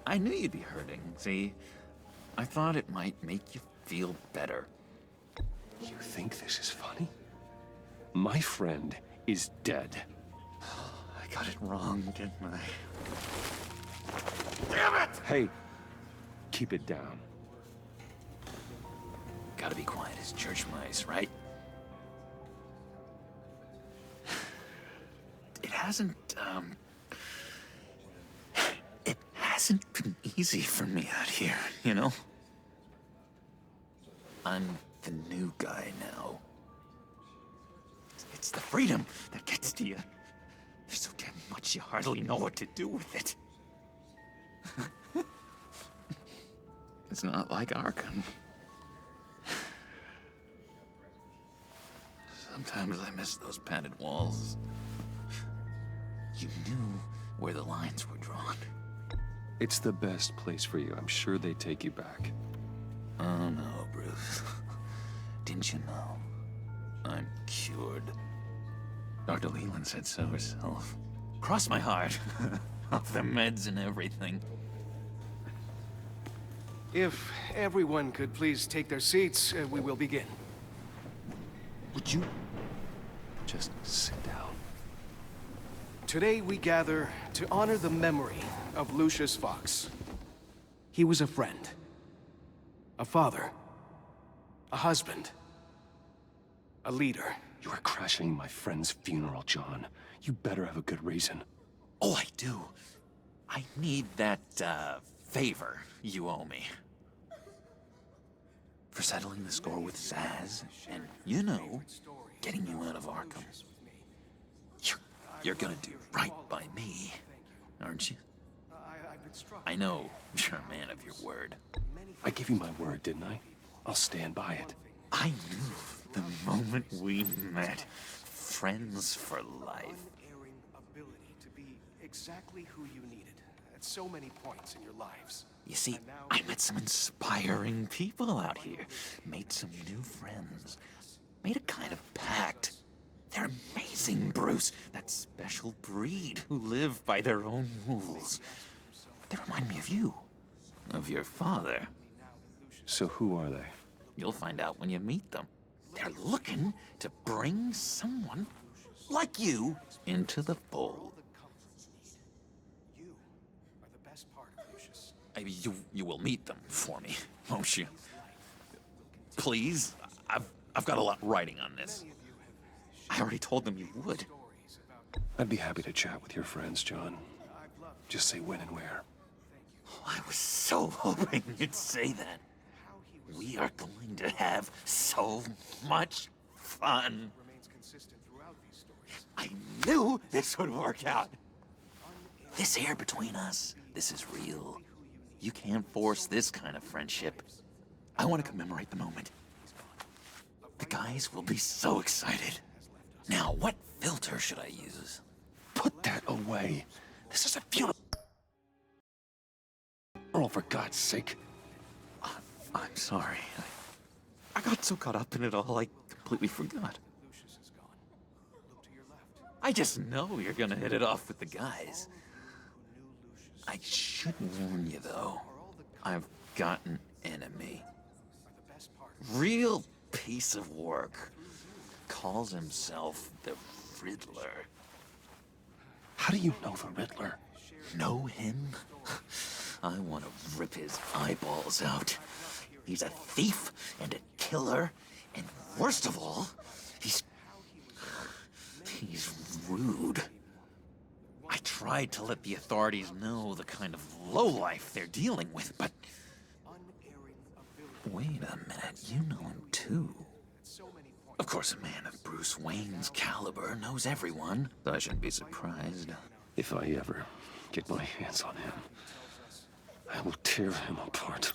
I knew you'd be hurting, see? I thought it might make you feel better. You think this is funny? My friend is dead. I got it wrong, didn't I? Damn it! Hey, keep it down. Gotta be quiet as church mice, right? It hasn't been easy for me out here, you know? I'm the new guy now. It's the freedom that gets to you. There's so damn much you hardly know what to do with it. It's not like Arkham. Sometimes I miss those padded walls. You knew where the lines were drawn. It's the best place for you. I'm sure they take you back. Oh no, Bruce. Didn't you know? I'm cured. Dr. Leland said so herself. Cross my heart. Off the meds and everything. If everyone could please take their seats, we will begin. Would you just sit down? Today we gather to honor the memory of Lucius Fox. He was a friend, a father, a husband, a leader. You are crashing my friend's funeral, John. You better have a good reason. Oh, I do. I need that, favor you owe me. For settling the score with Zaz, and, you know, getting you out of Arkham. You're gonna do right by me, aren't you? I know you're a man of your word. I gave you my word, didn't I? I'll stand by it. I knew the moment we met. Friends for life. Unerring ability to be exactly who you needed at so many points in your lives. You see, I met some inspiring people out here. Made some new friends. Made a kind of pact. They're amazing, Bruce. That special breed who live by their own rules. They remind me of you. Of your father. So who are they? You'll find out when you meet them. They're looking to bring someone like you into the fold. You are the best part of Lucius. You will meet them for me, won't you? Please? I've got a lot writing on this. I already told them you would. I'd be happy to chat with your friends, John. Just say when and where. I was so hoping you'd say that. We are going to have so much fun. I knew this would work out. This air between us, this is real. You can't force this kind of friendship. I want to commemorate the moment. The guys will be so excited. Now, what filter should I use? Put that away. This is a funeral. Oh, for God's sake. I'm sorry. I got so caught up in it all, I completely forgot. I just know you're gonna hit it off with the guys. I should warn you, though. I've got an enemy. Real piece of work. Calls himself the Riddler. How do you know the Riddler? Know him? I want to rip his eyeballs out. He's a thief and a killer, and worst of all, he's rude. I tried to let the authorities know the kind of lowlife they're dealing with, but... Wait a minute, you know him too. Of course, a man of Bruce Wayne's caliber knows everyone, so I shouldn't be surprised. If I ever get my hands on him, I will tear him apart.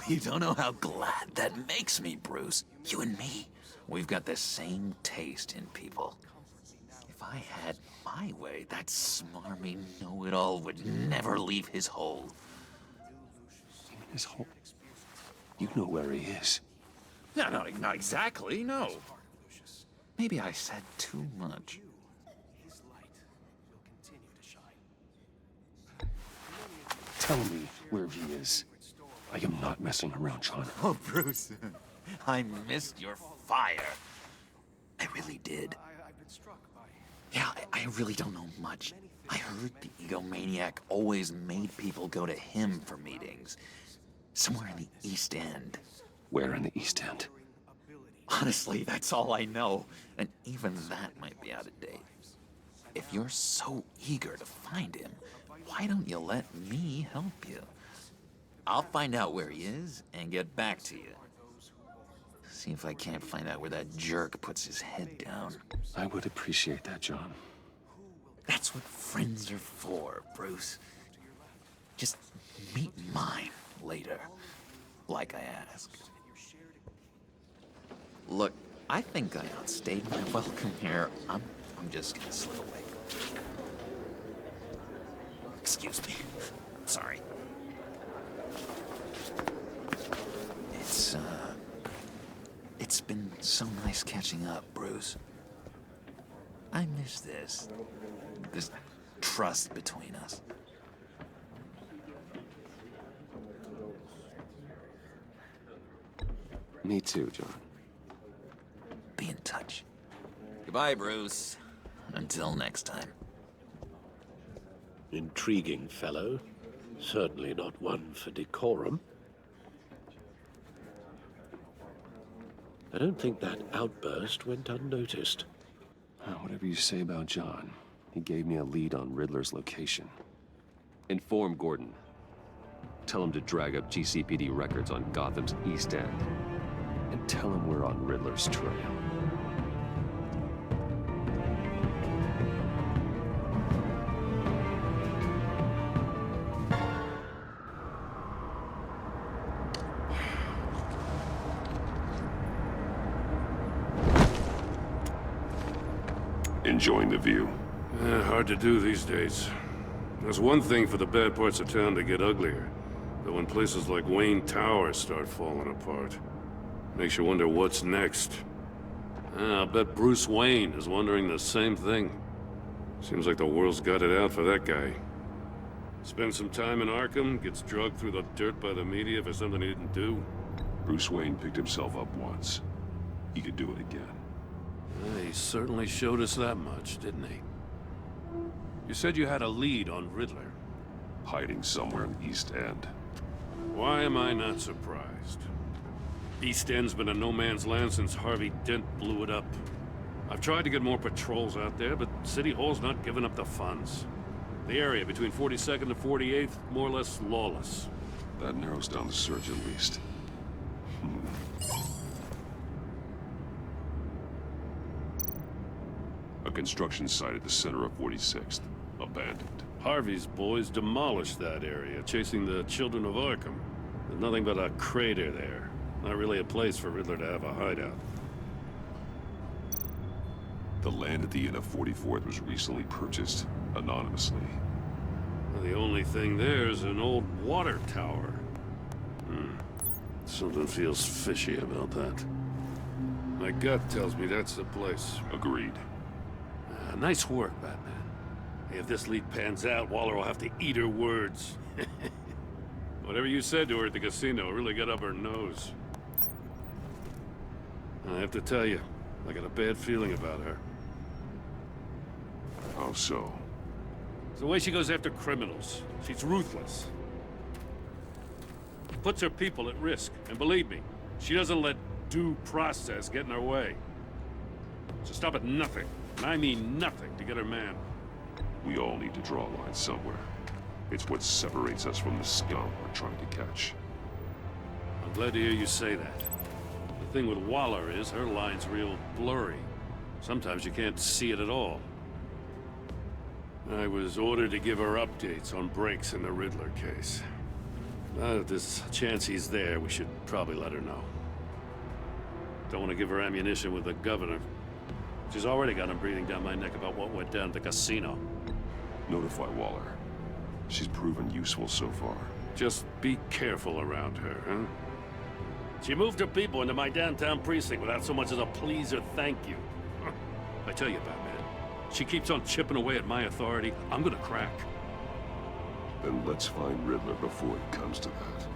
You don't know how glad that makes me, Bruce. You and me, we've got the same taste in people. If I had my way, that smarmy know-it-all would never leave his hole. His hole? You know where he is. No, not exactly, no. Maybe I said too much. Tell me where he is. I am not messing around, John. Oh, Bruce, I missed your fire. I really did. Yeah, I really don't know much. I heard the egomaniac always made people go to him for meetings. Somewhere in the East End. Where in the East End? Honestly, that's all I know. And even that might be out of date. If you're so eager to find him, why don't you let me help you? I'll find out where he is and get back to you. See if I can't find out where that jerk puts his head down. I would appreciate that, John. That's what friends are for, Bruce. Just meet mine later, like I asked. Look, I think I outstayed my welcome here. I'm just gonna slip away. Excuse me. Sorry. It's been so nice catching up, Bruce. I miss this trust between us. Me too, John. Be in touch. Goodbye, Bruce. Until next time. Intriguing fellow. Certainly not one for decorum. I don't think that outburst went unnoticed. Whatever you say about John, he gave me a lead on Riddler's location. Inform Gordon. Tell him to drag up GCPD records on Gotham's East End. And tell him we're on Riddler's trail. Enjoying the view? Hard to do these days. There's one thing for the bad parts of town to get uglier, but when places like Wayne Tower start falling apart, makes you wonder what's next. I'll bet Bruce Wayne is wondering the same thing. Seems like the world's got it out for that guy. Spends some time in Arkham, gets drugged through the dirt by the media for something he didn't do. Bruce Wayne picked himself up once. He could do it again. He certainly showed us that much, didn't he? You said you had a lead on Riddler. Hiding somewhere in East End. Why am I not surprised? East End's been a no-man's land since Harvey Dent blew it up. I've tried to get more patrols out there, but City Hall's not giving up the funds. The area between 42nd and 48th, more or less lawless. That narrows down the search at least. A construction site at the center of 46th. Abandoned. Harvey's boys demolished that area, chasing the children of Arkham. There's nothing but a crater there. Not really a place for Riddler to have a hideout. The land at the end of 44th was recently purchased, anonymously. The only thing there is an old water tower. Something feels fishy about that. My gut tells me that's the place. Agreed. Nice work, Batman. If this lead pans out, Waller will have to eat her words. Whatever you said to her at the casino really got up her nose. I have to tell you, I got a bad feeling about her. How so? It's the way she goes after criminals. She's ruthless. Puts her people at risk. And believe me, she doesn't let due process get in her way. So stop at nothing, and I mean nothing, to get her man. We all need to draw a line somewhere. It's what separates us from the scum we're trying to catch. I'm glad to hear you say that. The thing with Waller is her line's real blurry. Sometimes you can't see it at all. I was ordered to give her updates on breaks in the Riddler case. Now that there's a chance he's there, we should probably let her know. Don't want to give her ammunition with the governor. She's already got him breathing down my neck about what went down at the casino. Notify Waller. She's proven useful so far. Just be careful around her, huh? She moved her people into my downtown precinct without so much as a please or thank you. I tell you, Batman, she keeps on chipping away at my authority, I'm gonna crack. Then let's find Riddler before it comes to that.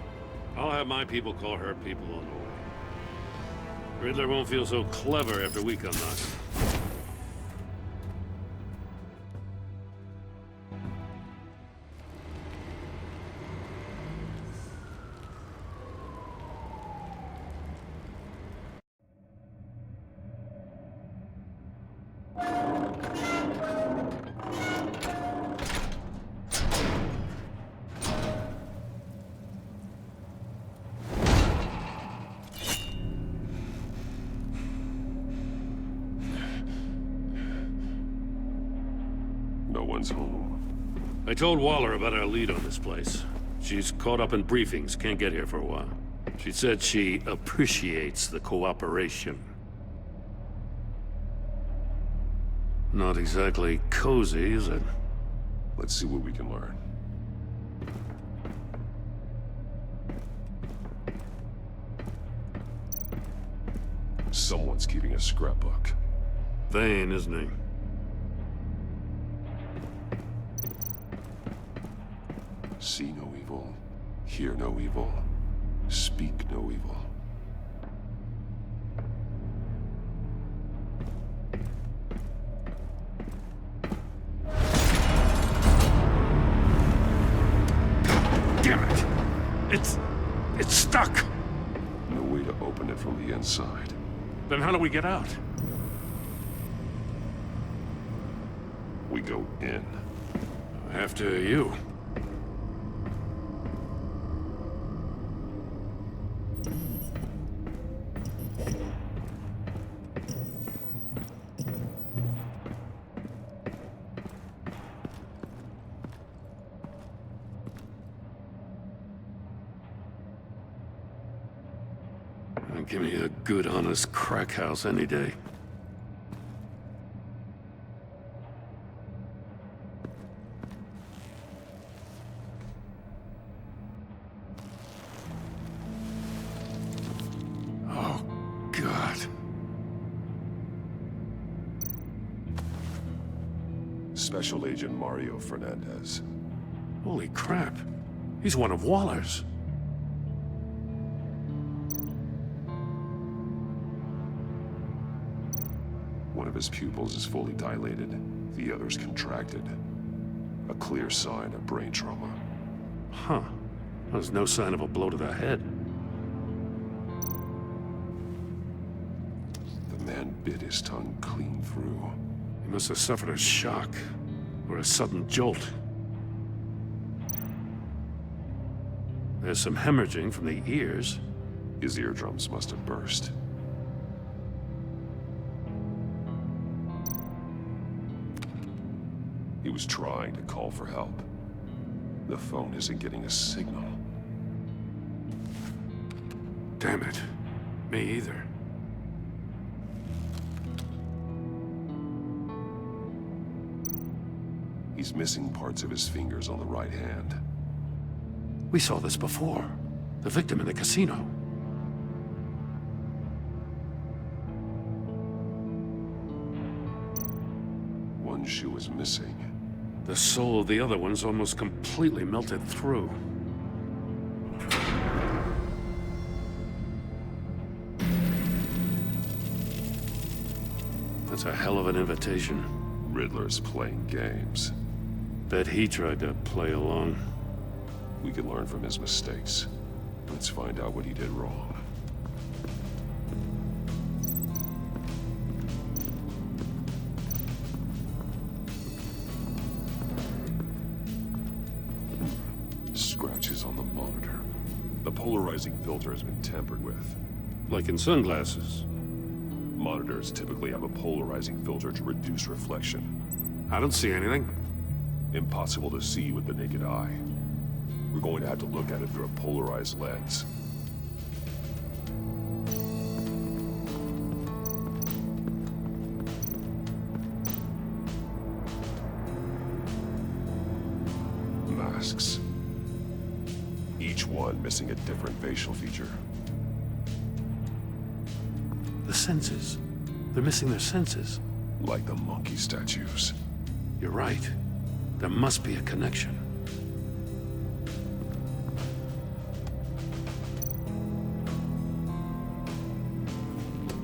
I'll have my people call her people on the way. Riddler won't feel so clever after we come knocking. No one's home. I told Waller about our lead on this place. She's caught up in briefings, can't get here for a while. She said she appreciates the cooperation. Not exactly cozy, is it? Let's see what we can learn. Someone's keeping a scrapbook. Vane, isn't he? See no evil, hear no evil, speak no evil. Damn it! It's stuck! No way to open it from the inside. Then how do we get out? We go in. After you. Give me a good, honest crack house any day. Special Agent Mario Fernandez. Holy crap. He's one of Waller's. One of his pupils is fully dilated, the other's contracted. A clear sign of brain trauma. Huh. There's no sign of a blow to the head. The man bit his tongue clean through. He must have suffered a shock, or a sudden jolt. There's some hemorrhaging from the ears. His eardrums must have burst. He was trying to call for help. The phone isn't getting a signal. Damn it. Me either. He's missing parts of his fingers on the right hand. We saw this before. The victim in the casino. One shoe is missing. The soul of the other one's almost completely melted through. That's a hell of an invitation. Riddler's playing games. Bet he tried to play along. We can learn from his mistakes. Let's find out what he did wrong. Scratches on the monitor. The polarizing filter has been tampered with. Like in sunglasses. Monitors typically have a polarizing filter to reduce reflection. I don't see anything. Impossible to see with the naked eye. We're going to have to look at it through a polarized lens. Masks. Each one missing a different facial feature. The senses. They're missing their senses. Like the monkey statues. You're right. There must be a connection.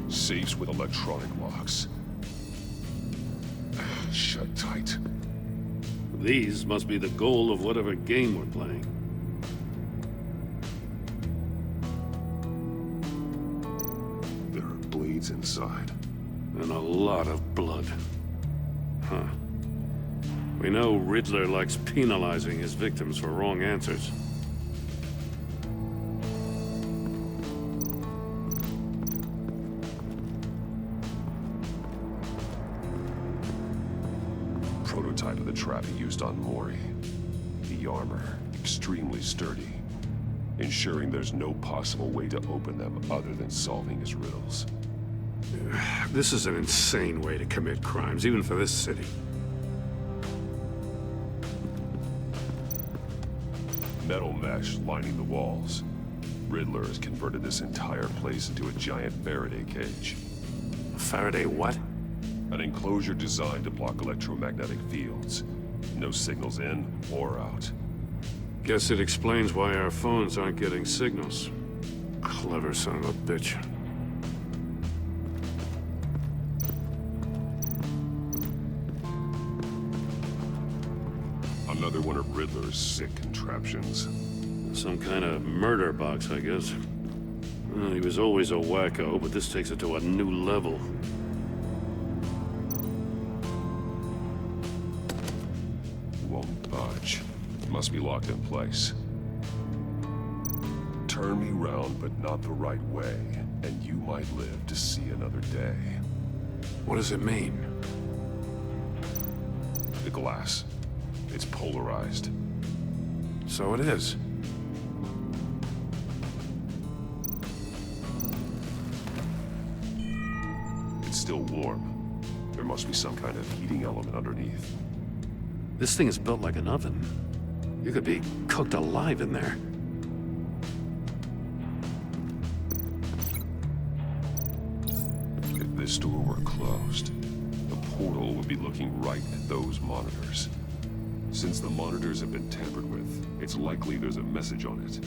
Safes with electronic locks. Shut tight. These must be the goal of whatever game we're playing. There are blades inside. And a lot of blood. Huh. We know Riddler likes penalizing his victims for wrong answers. Prototype of the trap he used on Mori. The armor, extremely sturdy, ensuring there's no possible way to open them other than solving his riddles. This is an insane way to commit crimes, even for this city. Metal mesh lining the walls. Riddler has converted this entire place into a giant Faraday cage. A Faraday what? An enclosure designed to block electromagnetic fields. No signals in or out. Guess it explains why our phones aren't getting signals. Clever son of a bitch. Another one of Riddler's sick contraptions. Some kind of murder box, I guess. Well, he was always a wacko, but this takes it to a new level. Won't budge. Must be locked in place. Turn me round, but not the right way, and you might live to see another day. What does it mean? The glass. It's polarized. So it is. It's still warm. There must be some kind of heating element underneath. This thing is built like an oven. You could be cooked alive in there. If this door were closed, the portal would be looking right at those monitors. Since the monitors have been tampered with, it's likely there's a message on it.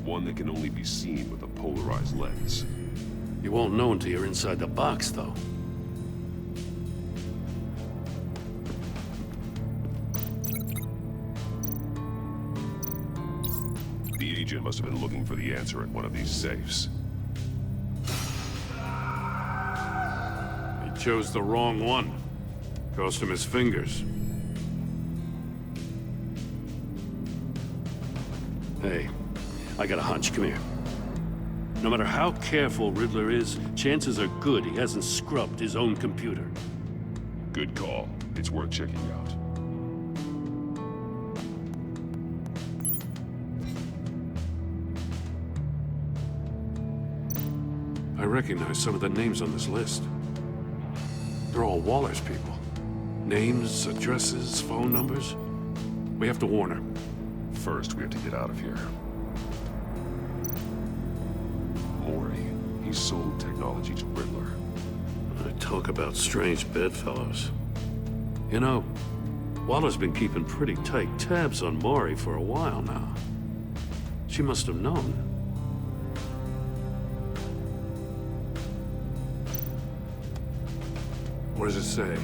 One that can only be seen with a polarized lens. You won't know until you're inside the box, though. The agent must have been looking for the answer in one of these safes. He chose the wrong one. Cost him his fingers. Hey, I got a hunch. Come here. No matter how careful Riddler is, chances are good he hasn't scrubbed his own computer. Good call. It's worth checking out. I recognize some of the names on this list. They're all Waller's people. Names, addresses, phone numbers. We have to warn her. First, we have to get out of here. Maury, he sold technology to Riddler. Talk about strange bedfellows. You know, Waller's been keeping pretty tight tabs on Maury for a while now. She must have known. What does it say?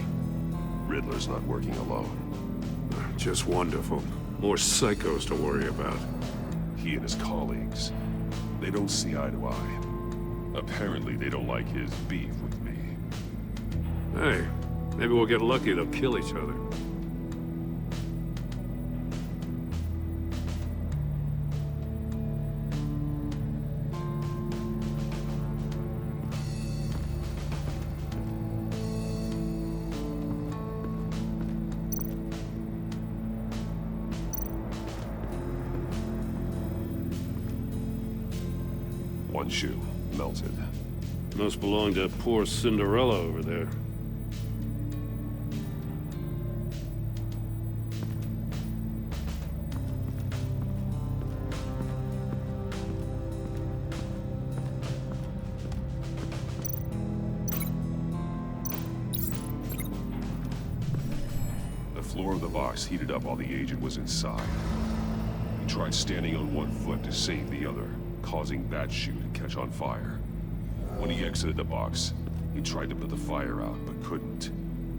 Riddler's not working alone. Just wonderful. More psychos to worry about. He and his colleagues, they don't see eye to eye. Apparently, they don't like his beef with me. Hey, maybe we'll get lucky. They'll kill each other. One shoe, melted. Must belong to poor Cinderella over there. The floor of the box heated up while the agent was inside. He tried standing on one foot to save the other, causing that shoe to catch on fire. When he exited the box, he tried to put the fire out, but couldn't,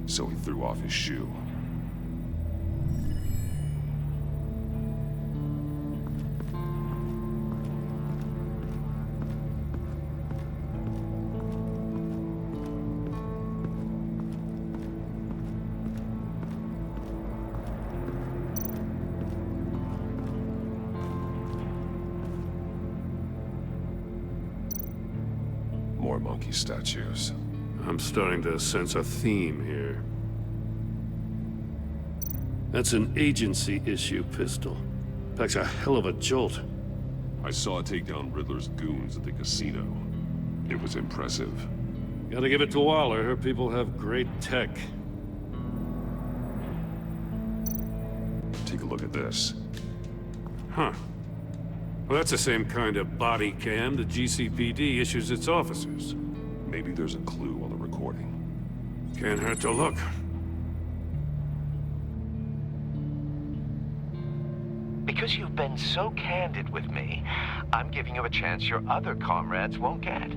so he threw off his shoe. More monkey statues. I'm starting to sense a theme here. That's an agency issue pistol. Packs a hell of a jolt. I saw it take down Riddler's goons at the casino. It was impressive. Gotta give it to Waller. Her people have great tech. Take a look at this. Huh. Well, that's the same kind of body cam the GCPD issues its officers. Maybe there's a clue on the recording. Can't hurt to look. Because you've been so candid with me, I'm giving you a chance your other comrades won't get.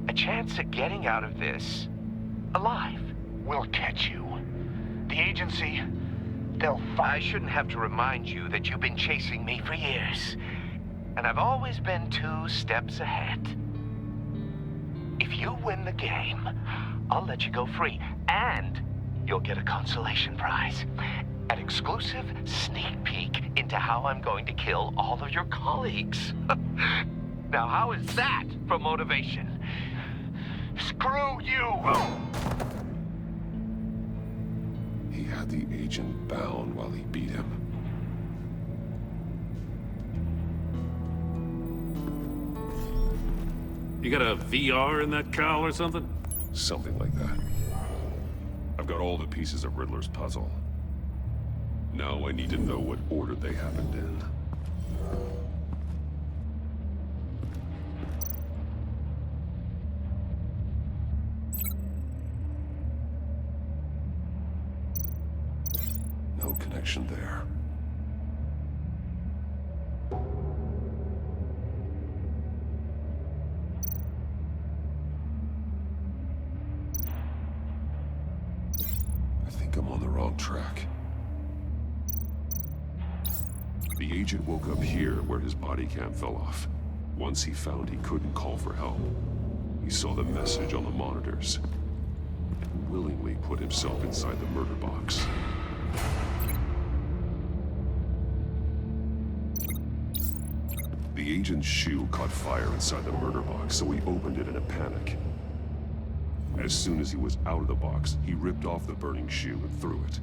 A chance at getting out of this alive. We'll catch you. The agency, I shouldn't have to remind you that you've been chasing me for years. And I've always been 2 steps ahead. If you win the game, I'll let you go free. And you'll get a consolation prize. An exclusive sneak peek into how I'm going to kill all of your colleagues. Now, how is that for motivation? Screw you! He had the agent bound while he beat him. You got a VR in that cowl or something? Something like that. I've got all the pieces of Riddler's puzzle. Now I need to know what order they happened in. No connection there. I think I'm on the wrong track. The agent woke up here where his body cam fell off. Once he found he couldn't call for help, he saw the message on the monitors and willingly put himself inside the murder box. The agent's shoe caught fire inside the murder box, so he opened it in a panic. As soon as he was out of the box, he ripped off the burning shoe and threw it.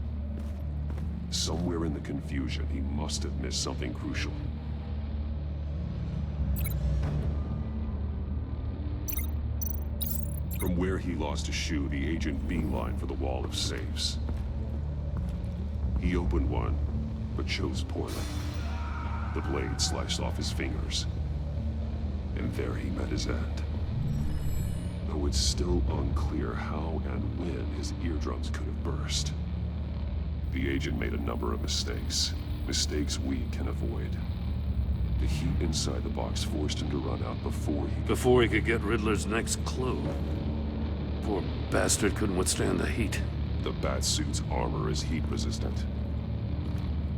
Somewhere in the confusion, he must have missed something crucial. From where he lost a shoe, the agent beelined for the wall of safes. He opened one, but chose poorly. The blade sliced off his fingers, and there he met his end. Though it's still unclear how and when his eardrums could have burst. The agent made a number of mistakes. Mistakes we can avoid. The heat inside the box forced him to run out before he could get Riddler's next clue. Poor bastard couldn't withstand the heat. The Batsuit's armor is heat resistant.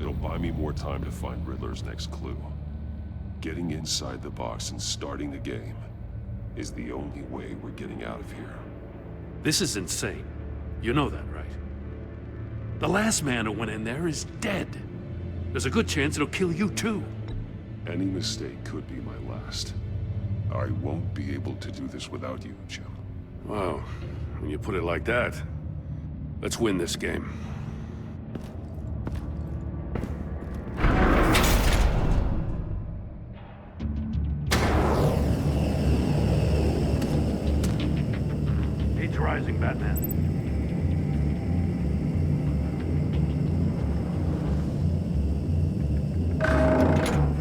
It'll buy me more time to find Riddler's next clue. Getting inside the box and starting the game is the only way we're getting out of here. This is insane. You know that, right? The last man who went in there is dead. There's a good chance it'll kill you too. Any mistake could be my last. I won't be able to do this without you, Jim. Wow, when you put it like that, let's win this game. Heat's rising, Batman.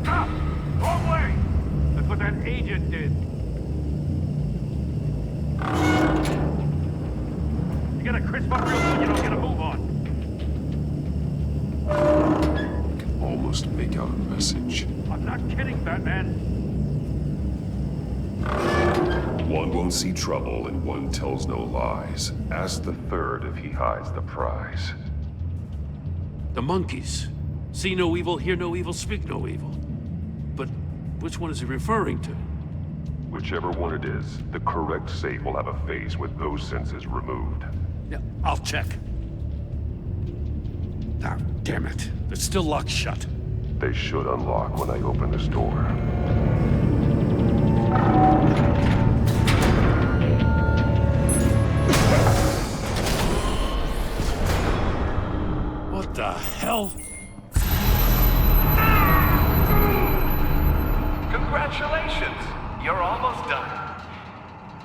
Stop! Wrong way! That's what that agent did. You gotta crisp up real good, you don't get a move on. I can almost make out a message. I'm not kidding, Batman. One won't see trouble and one tells no lies. Ask the third if he hides the prize. The monkeys. See no evil, hear no evil, speak no evil. But which one is he referring to? Whichever one it is, the correct safe will have a face with those senses removed. Yeah, I'll check. Ah, damn it. It's still locked shut. They should unlock when I open this door. What the hell? Congratulations! You're almost done.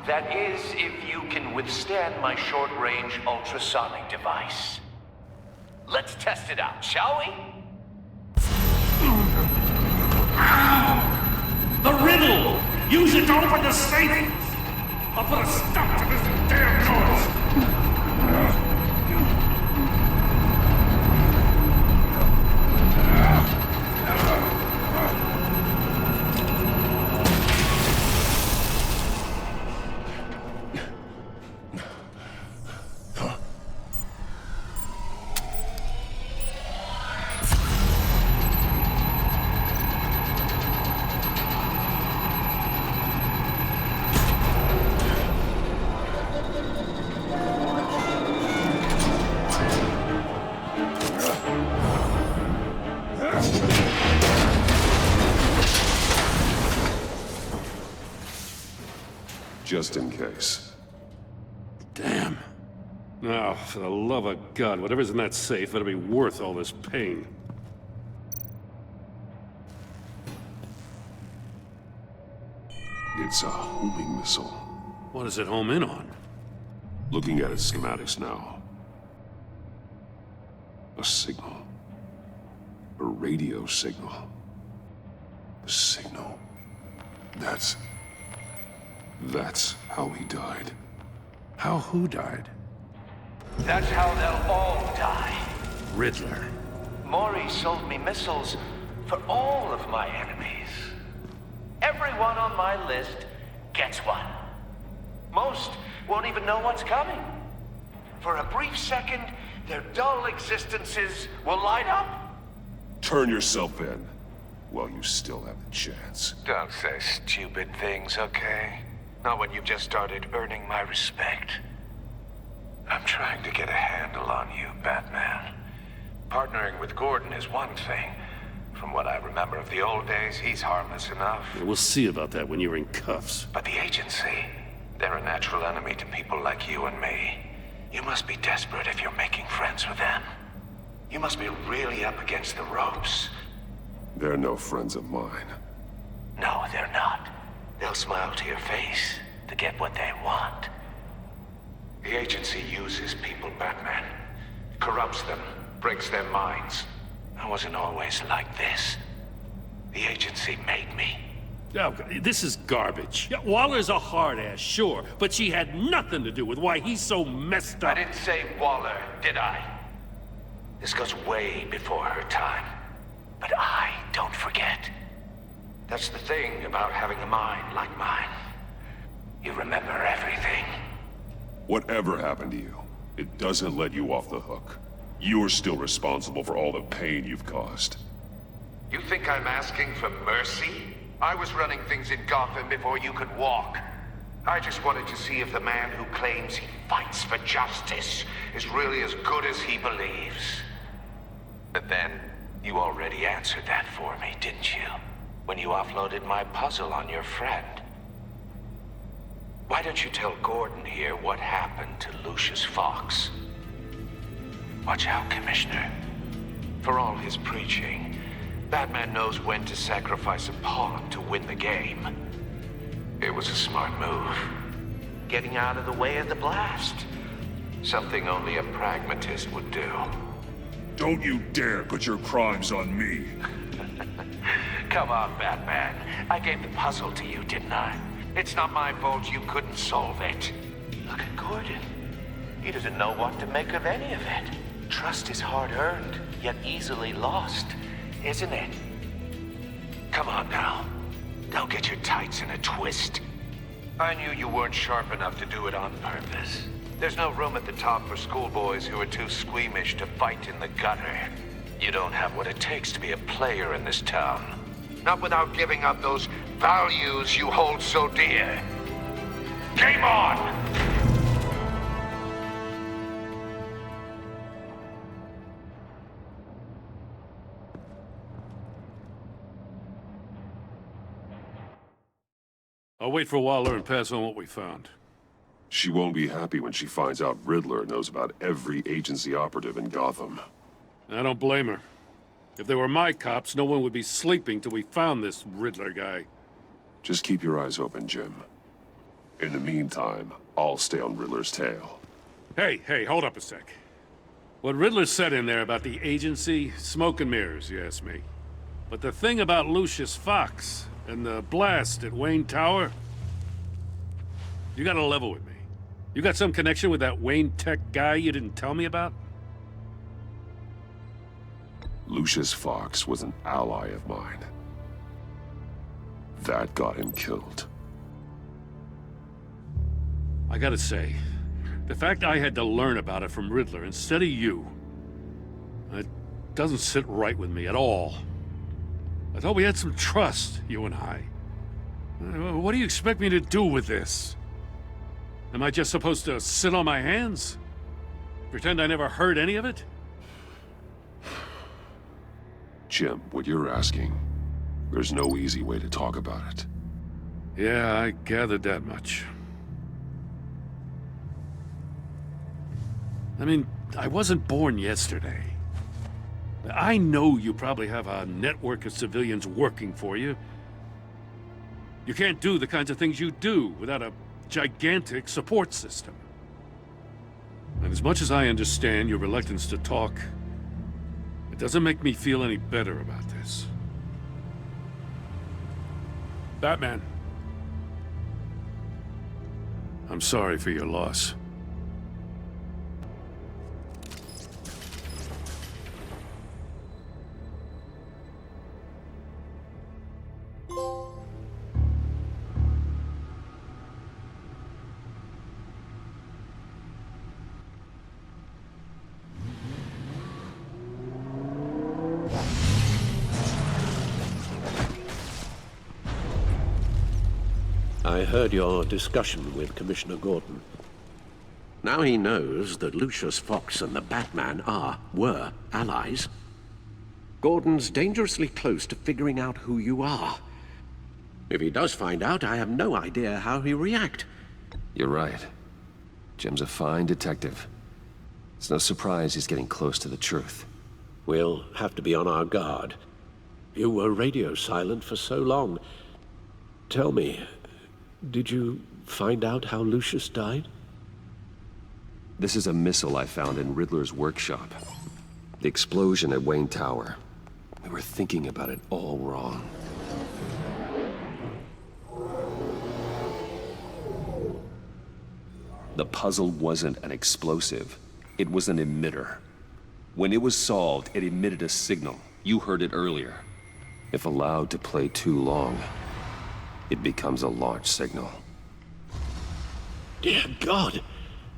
That is, if you can withstand my short-range ultrasonic device. Let's test it out, shall we? The riddle! Use it to open the safe! I'll put a stop to this damn noise! Just in case. Damn. Now, for the love of God, whatever's in that safe better be worth all this pain. It's a homing missile. What does it home in on? Looking at its schematics now. A signal. A radio signal. A signal. That's how he died. How who died? That's how they'll all die. Riddler. Maury sold me missiles for all of my enemies. Everyone on my list gets one. Most won't even know what's coming. For a brief second, their dull existences will light up. Turn yourself in while you still have the chance. Don't say stupid things, okay? Not when you've just started earning my respect. I'm trying to get a handle on you, Batman. Partnering with Gordon is one thing. From what I remember of the old days, he's harmless enough. Yeah, we'll see about that when you're in cuffs. But the agency, they're a natural enemy to people like you and me. You must be desperate if you're making friends with them. You must be really up against the ropes. They're no friends of mine. No, they're not. They'll smile to your face to get what they want. The agency uses people, Batman. Corrupts them, breaks their minds. I wasn't always like this. The agency made me. Oh, this is garbage. Yeah, Waller's a hard-ass, sure, but she had nothing to do with why he's so messed up. I didn't say Waller, did I? This goes way before her time. But I don't forget. That's the thing about having a mind like mine. You remember everything. Whatever happened to you, it doesn't let you off the hook. You're still responsible for all the pain you've caused. You think I'm asking for mercy? I was running things in Gotham before you could walk. I just wanted to see if the man who claims he fights for justice is really as good as he believes. But then, you already answered that for me, didn't you? When you offloaded my puzzle on your friend. Why don't you tell Gordon here what happened to Lucius Fox? Watch out, Commissioner. For all his preaching, Batman knows when to sacrifice a pawn to win the game. It was a smart move. Getting out of the way of the blast. Something only a pragmatist would do. Don't you dare put your crimes on me. Come on, Batman. I gave the puzzle to you, didn't I? It's not my fault you couldn't solve it. Look at Gordon. He doesn't know what to make of any of it. Trust is hard-earned, yet easily lost, isn't it? Come on now. Don't get your tights in a twist. I knew you weren't sharp enough to do it on purpose. There's no room at the top for schoolboys who are too squeamish to fight in the gutter. You don't have what it takes to be a player in this town. Not without giving up those values you hold so dear. Game on! I'll wait for Waller and pass on what we found. She won't be happy when she finds out Riddler knows about every agency operative in Gotham. I don't blame her. If they were my cops, no one would be sleeping till we found this Riddler guy. Just keep your eyes open, Jim. In the meantime, I'll stay on Riddler's tail. Hey, hold up a sec. What Riddler said in there about the agency, smoke and mirrors, you ask me. But the thing about Lucius Fox and the blast at Wayne Tower, you gotta level with me. You got some connection with that Wayne Tech guy you didn't tell me about? Lucius Fox was an ally of mine. That got him killed. I gotta say, the fact I had to learn about it from Riddler instead of you, it doesn't sit right with me at all. I thought we had some trust, you and I. What do you expect me to do with this? Am I just supposed to sit on my hands? Pretend I never heard any of it? Jim, what you're asking, there's no easy way to talk about it. Yeah, I gathered that much. I mean, I wasn't born yesterday. I know you probably have a network of civilians working for you. You can't do the kinds of things you do without a gigantic support system. And as much as I understand your reluctance to talk, it doesn't make me feel any better about this. Batman. I'm sorry for your loss. I heard your discussion with Commissioner Gordon. Now he knows that Lucius Fox and the Batman were allies. Gordon's dangerously close to figuring out who you are. If he does find out, I have no idea how he'll react. You're right. Jim's a fine detective. It's no surprise he's getting close to the truth. We'll have to be on our guard. You were radio silent for so long. Tell me, did you find out how Lucius died? This is a missile I found in Riddler's workshop. The explosion at Wayne Tower. We were thinking about it all wrong. The puzzle wasn't an explosive. It was an emitter. When it was solved, it emitted a signal. You heard it earlier. If allowed to play too long, it becomes a launch signal. Dear God!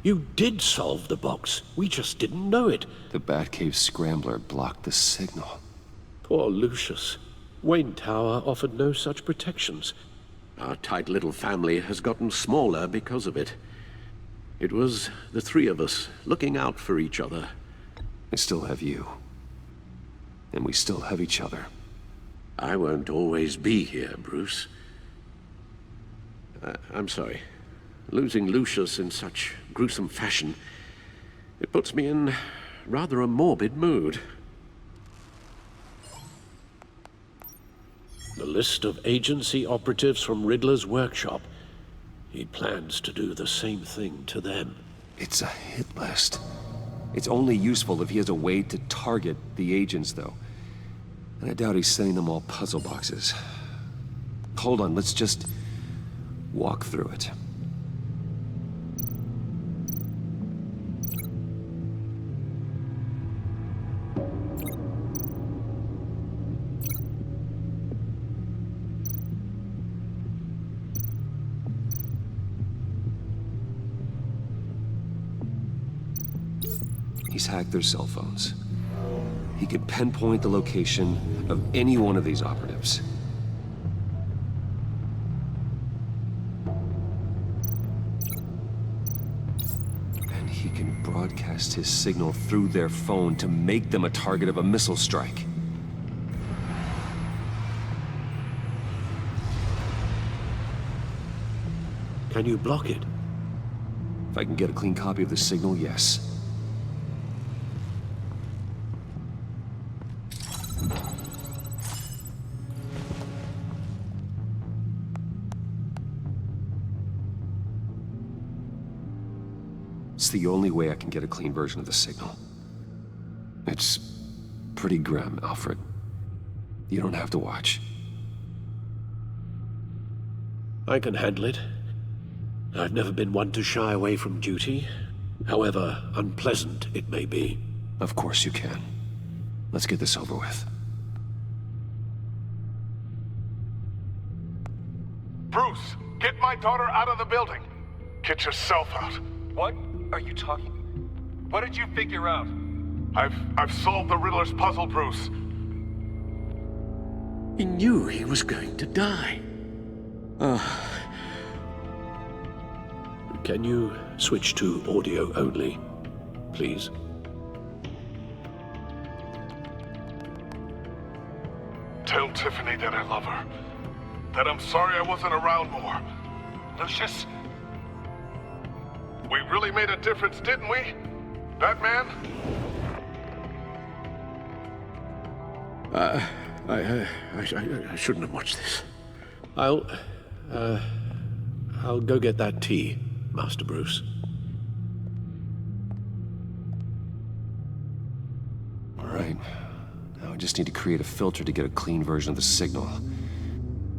You did solve the box. We just didn't know it. The Batcave scrambler blocked the signal. Poor Lucius. Wayne Tower offered no such protections. Our tight little family has gotten smaller because of it. It was the three of us looking out for each other. I still have you. And we still have each other. I won't always be here, Bruce. I'm sorry. Losing Lucius in such gruesome fashion, it puts me in rather a morbid mood. The list of agency operatives from Riddler's workshop. He plans to do the same thing to them. It's a hit list. It's only useful if he has a way to target the agents, though. And I doubt he's sending them all puzzle boxes. Hold on, let's just walk through it. He's hacked their cell phones. He could pinpoint the location of any one of these operatives. And he can broadcast his signal through their phone to make them a target of a missile strike. Can you block it? If I can get a clean copy of the signal, yes. It's the only way I can get a clean version of the signal. It's pretty grim, Alfred. You don't have to watch. I can handle it. I've never been one to shy away from duty, however unpleasant it may be. Of course you can. Let's get this over with. Bruce, get my daughter out of the building. Get yourself out. What are you talking? What did you figure out? I've solved the Riddler's puzzle, Bruce. He knew he was going to die. Can you switch to audio only, please? Tell Tiffany that I love her. That I'm sorry I wasn't around more. Lucius? We really made a difference, didn't we? Batman? I shouldn't have watched this. I'll go get that tea, Master Bruce. All right. Now I just need to create a filter to get a clean version of the signal.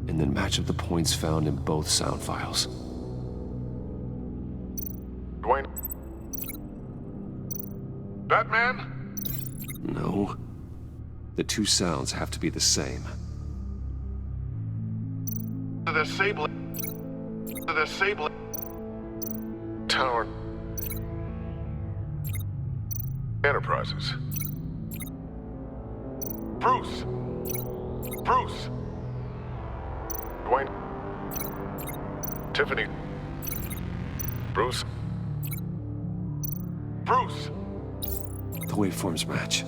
And then match up the points found in both sound files. Dwayne? Batman? No. The two sounds have to be the same. The Sable Tower Enterprises. Bruce! Bruce! Dwayne? Tiffany. Bruce. Bruce! The waveforms match.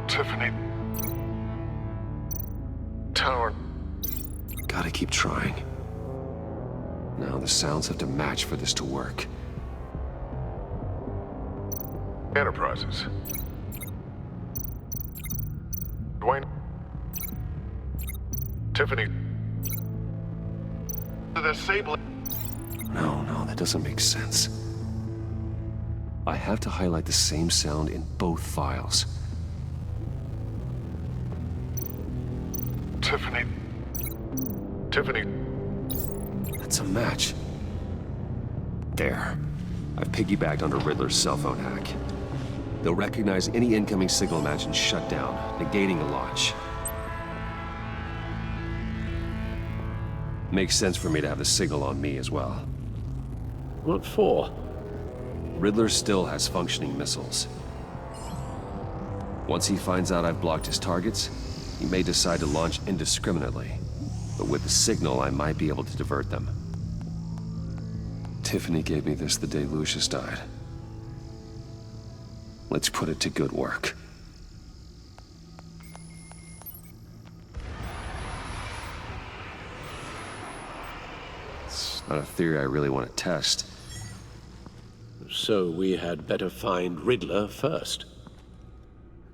Tiffany. Tower. Gotta keep trying. Now the sounds have to match for this to work. Enterprises. Dwayne. Tiffany. The Sable. No, that doesn't make sense. I have to highlight the same sound in both files. Tiffany. Tiffany. That's a match. There. I've piggybacked onto Riddler's cell phone hack. They'll recognize any incoming signal match and shut down, negating a launch. Makes sense for me to have the signal on me as well. What for? Riddler still has functioning missiles. Once he finds out I've blocked his targets, he may decide to launch indiscriminately. But with the signal, I might be able to divert them. Tiffany gave me this the day Lucius died. Let's put it to good work. It's not a theory I really want to test. So we had better find Riddler first.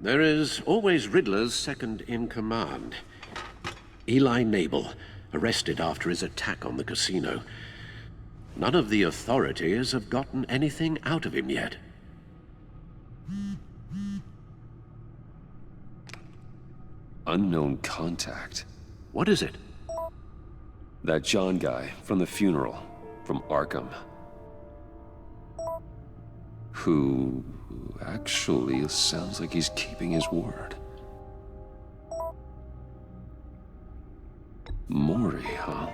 There is always Riddler's second in command. Eli Nabel, arrested after his attack on the casino. None of the authorities have gotten anything out of him yet. Unknown contact. What is it? That John guy from the funeral, from Arkham. Who actually sounds like he's keeping his word. Mori, huh?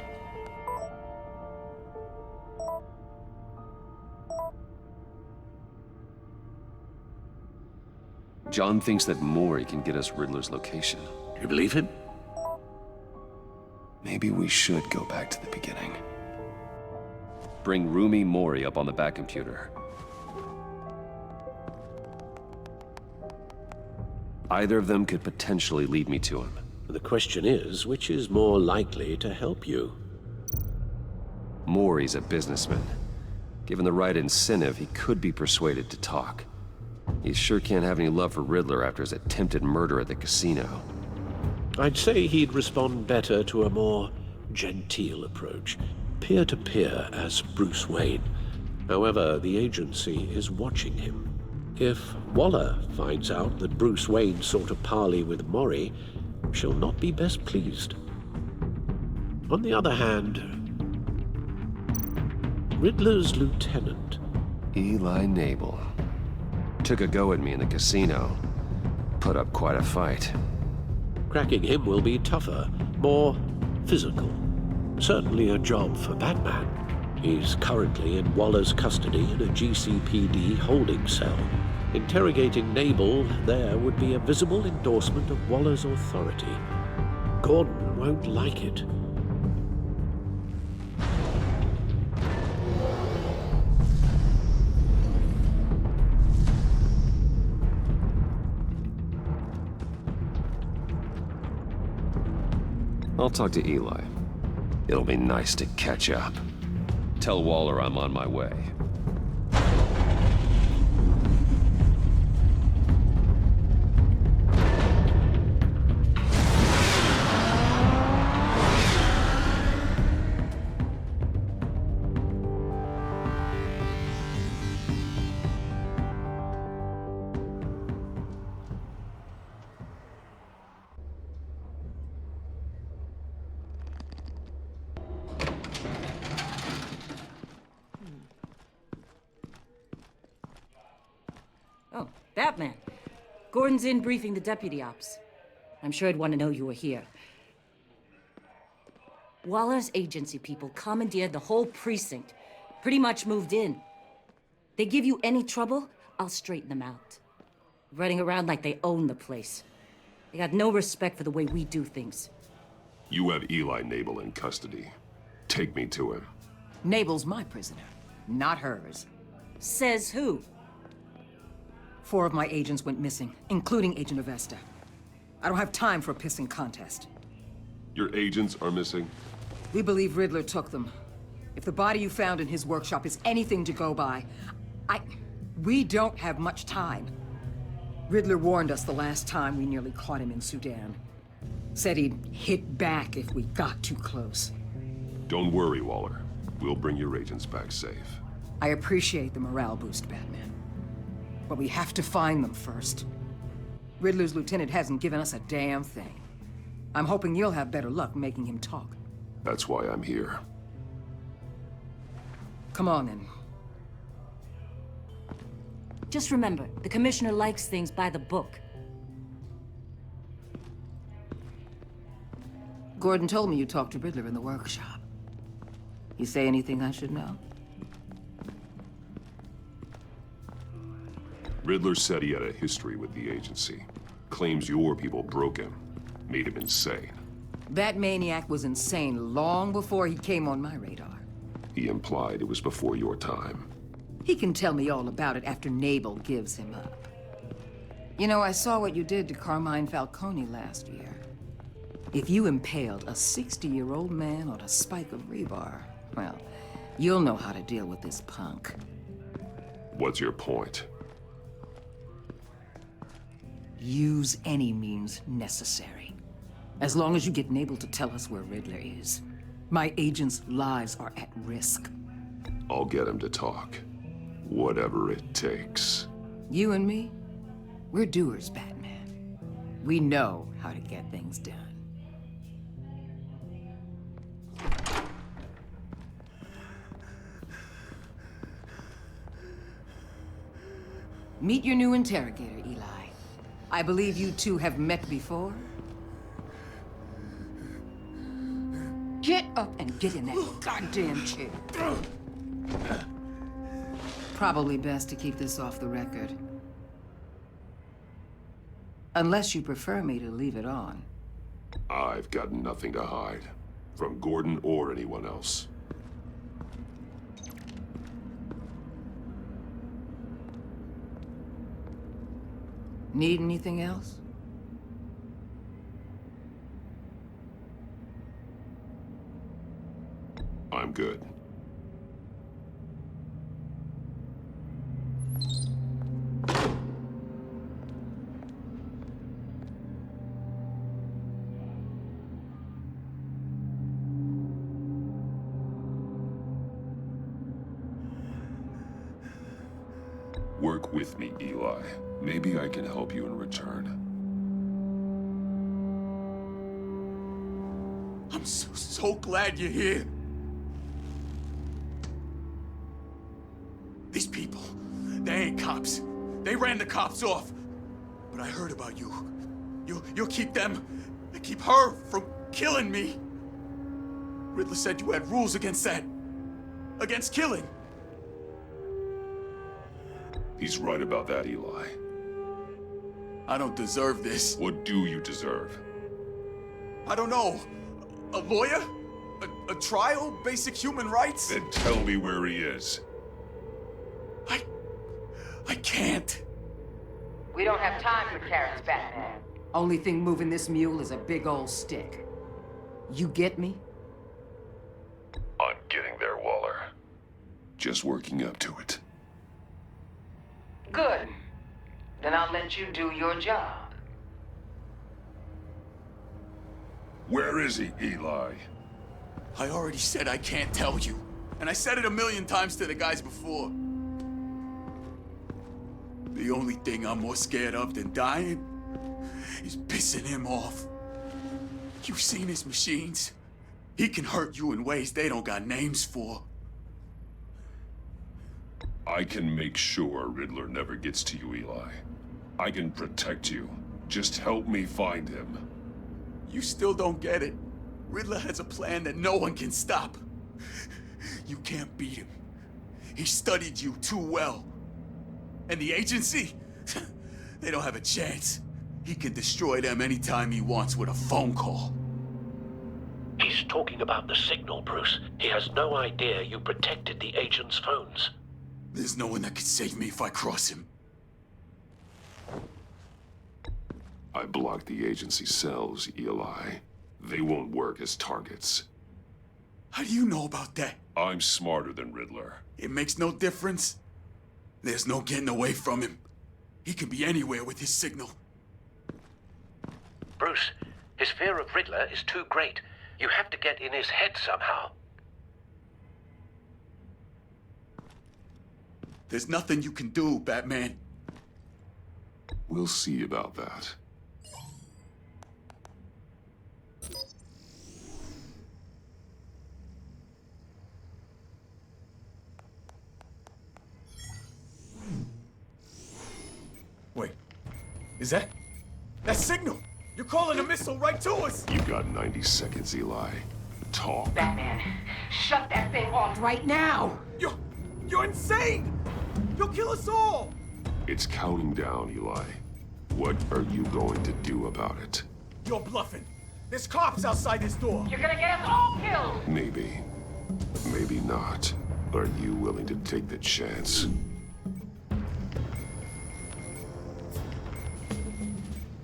John thinks that Mori can get us Riddler's location. Do you believe him? Maybe we should go back to the beginning. Bring Rumi Mori up on the back computer. Either of them could potentially lead me to him. The question is, which is more likely to help you? Mori's a businessman. Given the right incentive, he could be persuaded to talk. He sure can't have any love for Riddler after his attempted murder at the casino. I'd say he'd respond better to a more genteel approach. Peer-to-peer as Bruce Wayne. However, the agency is watching him. If Waller finds out that Bruce Wayne sought a parley with Mori, she'll not be best pleased. On the other hand, Riddler's lieutenant, Eli Nabel, took a go at me in the casino. Put up quite a fight. Cracking him will be tougher, more physical. Certainly a job for Batman. He's currently in Waller's custody in a GCPD holding cell. Interrogating Nabel there would be a visible endorsement of Waller's authority. Gordon won't like it. I'll talk to Eli. It'll be nice to catch up. Tell Waller I'm on my way. Oh, Batman. Gordon's in briefing the deputy ops. I'm sure I'd want to know you were here. Waller's agency people commandeered the whole precinct. Pretty much moved in. They give you any trouble, I'll straighten them out. Running around like they own the place. They got no respect for the way we do things. You have Eli Nabel in custody. Take me to him. Nabel's my prisoner, not hers. Says who? 4 of my agents went missing, including Agent Avesta. I don't have time for a pissing contest. Your agents are missing? We believe Riddler took them. If the body you found in his workshop is anything to go by, we don't have much time. Riddler warned us the last time we nearly caught him in Sudan. Said he'd hit back if we got too close. Don't worry, Waller. We'll bring your agents back safe. I appreciate the morale boost, Batman. But we have to find them first. Riddler's lieutenant hasn't given us a damn thing. I'm hoping you'll have better luck making him talk. That's why I'm here. Come on, then. Just remember, the commissioner likes things by the book. Gordon told me you talked to Riddler in the workshop. You say anything I should know? Riddler said he had a history with the agency. Claims your people broke him. Made him insane. That maniac was insane long before he came on my radar. He implied it was before your time. He can tell me all about it after Nabel gives him up. You know, I saw what you did to Carmine Falcone last year. If you impaled a 60-year-old man on a spike of rebar, well, you'll know how to deal with this punk. What's your point? Use any means necessary. As long as you get Nabel to tell us where Riddler is. My agents' lives are at risk. I'll get him to talk. Whatever it takes. You and me, we're doers, Batman. We know how to get things done. Meet your new interrogator, Eli. I believe you two have met before. Get up and get in that goddamn chair. Probably best to keep this off the record. Unless you prefer me to leave it on. I've got nothing to hide. From Gordon or anyone else. Need anything else? I'm good. Work with me, Eli. Maybe I can help you in return. I'm so glad you're here. These people, they ain't cops. They ran the cops off. But I heard about you. You'll keep them, keep her from killing me. Riddler said you had rules against that. Against killing. He's right about that, Eli. I don't deserve this. What do you deserve? I don't know. A lawyer? A trial? Basic human rights? Then tell me where he is. I can't. We don't have time for carrots, Batman. Only thing moving this mule is a big old stick. You get me? I'm getting there, Waller. Just working up to it. Good. Then I'll let you do your job. Where is he, Eli? I already said I can't tell you. And I said it 1,000,000 times to the guys before. The only thing I'm more scared of than dying is pissing him off. You've seen his machines. He can hurt you in ways they don't got names for. I can make sure Riddler never gets to you, Eli. I can protect you. Just help me find him. You still don't get it. Riddler has a plan that no one can stop. You can't beat him. He studied you too well. And the agency? They don't have a chance. He can destroy them anytime he wants with a phone call. talking about the signal, Bruce. He has no idea you protected the agent's phones. There's no one that can save me if I cross him. I blocked the agency cells, Eli. They won't work as targets. How do you know about that? I'm smarter than Riddler. It makes no difference. There's no getting away from him. He can be anywhere with his signal. Bruce, his fear of Riddler is too great. You have to get in his head somehow. There's nothing you can do, Batman. We'll see about that. Wait, is that signal? You're calling a missile right to us! You got 90 seconds, Eli. Talk. Batman, shut that thing off right now! You're insane! You'll kill us all! It's counting down, Eli. What are you going to do about it? You're bluffing. There's cops outside this door. You're gonna get us all killed! Maybe. Maybe not. Are you willing to take the chance?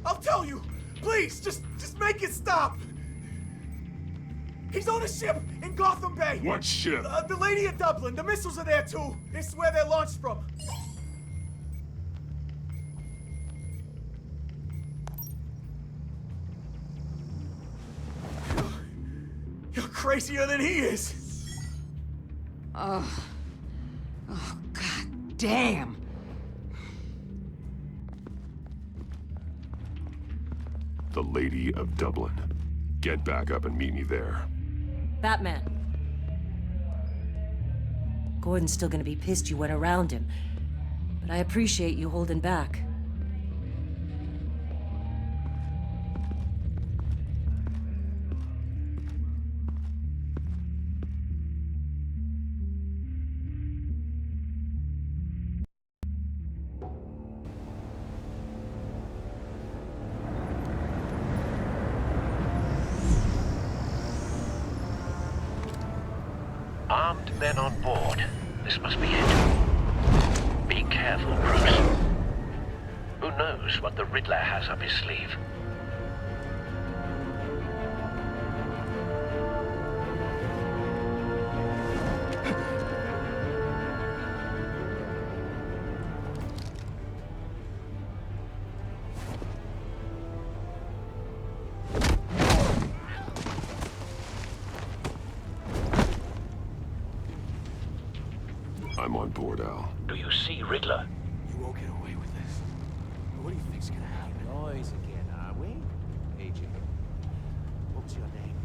I'll tell you! Please, just make it stop! He's on a ship in Gotham Bay! What ship? The Lady of Dublin. The missiles are there too. This is where they're launched from. You're crazier than he is! Oh, God damn! The Lady of Dublin. Get back up and meet me there. Batman. Gordon's still gonna be pissed you went around him, but I appreciate you holding back. Armed men on board. This must be it. Be careful, Bruce. Who knows what the Riddler has up his sleeve? I'm on board, Al. Do you see Riddler? You won't get away with this. What do you think's gonna happen? Noise again, are we? Agent. What's your name?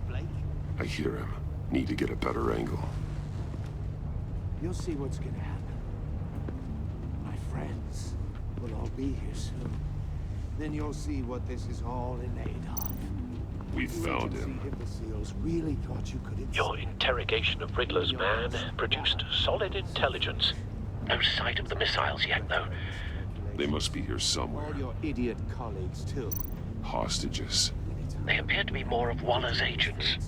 Blake? I hear him. Need to get a better angle. You'll see what's gonna happen. My friends will all be here soon. Then you'll see what this is all in aid of. We found him. Imbeciles really thought you could... Your interrogation of Riddler's man produced solid intelligence. No sight of the missiles yet, though. They must be here somewhere. All your idiot colleagues, too. Hostages. They appear to be more of Waller's agents.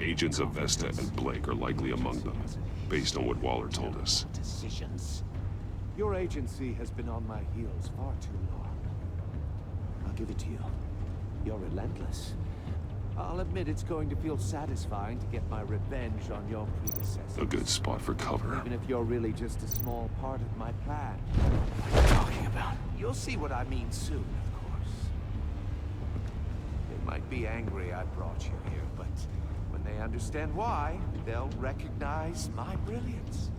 Agents of Vesta and Blake are likely among them, based on what Waller told us. Decisions. Your agency has been on my heels far too long. I'll give it to you. You're relentless. I'll admit it's going to feel satisfying to get my revenge on your predecessor. A good spot for cover. Even if you're really just a small part of my plan. What are you talking about? You'll see what I mean soon, of course. They might be angry I brought you here, but when they understand why, they'll recognize my brilliance.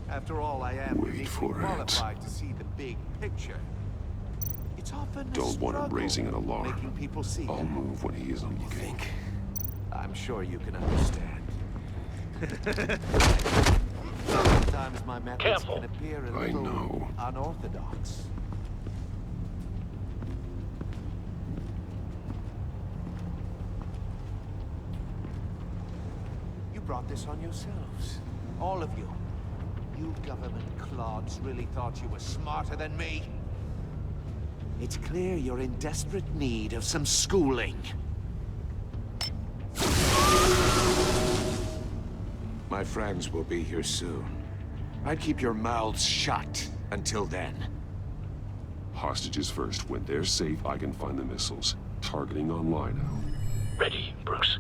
After all, I am uniquely qualified to see the big picture. It's often Don't want him raising an alarm. making people see I'll that. move when he isn't looking. I'm sure you can understand. Sometimes my methods can appear a little unorthodox. You brought this on yourselves. All of you. You government clods really thought you were smarter than me. It's clear you're in desperate need of some schooling. my friends will be here soon. I'd keep your mouths shut until then. Hostages first. When they're safe, I can find the missiles. Targeting on Lino. Ready, Bruce.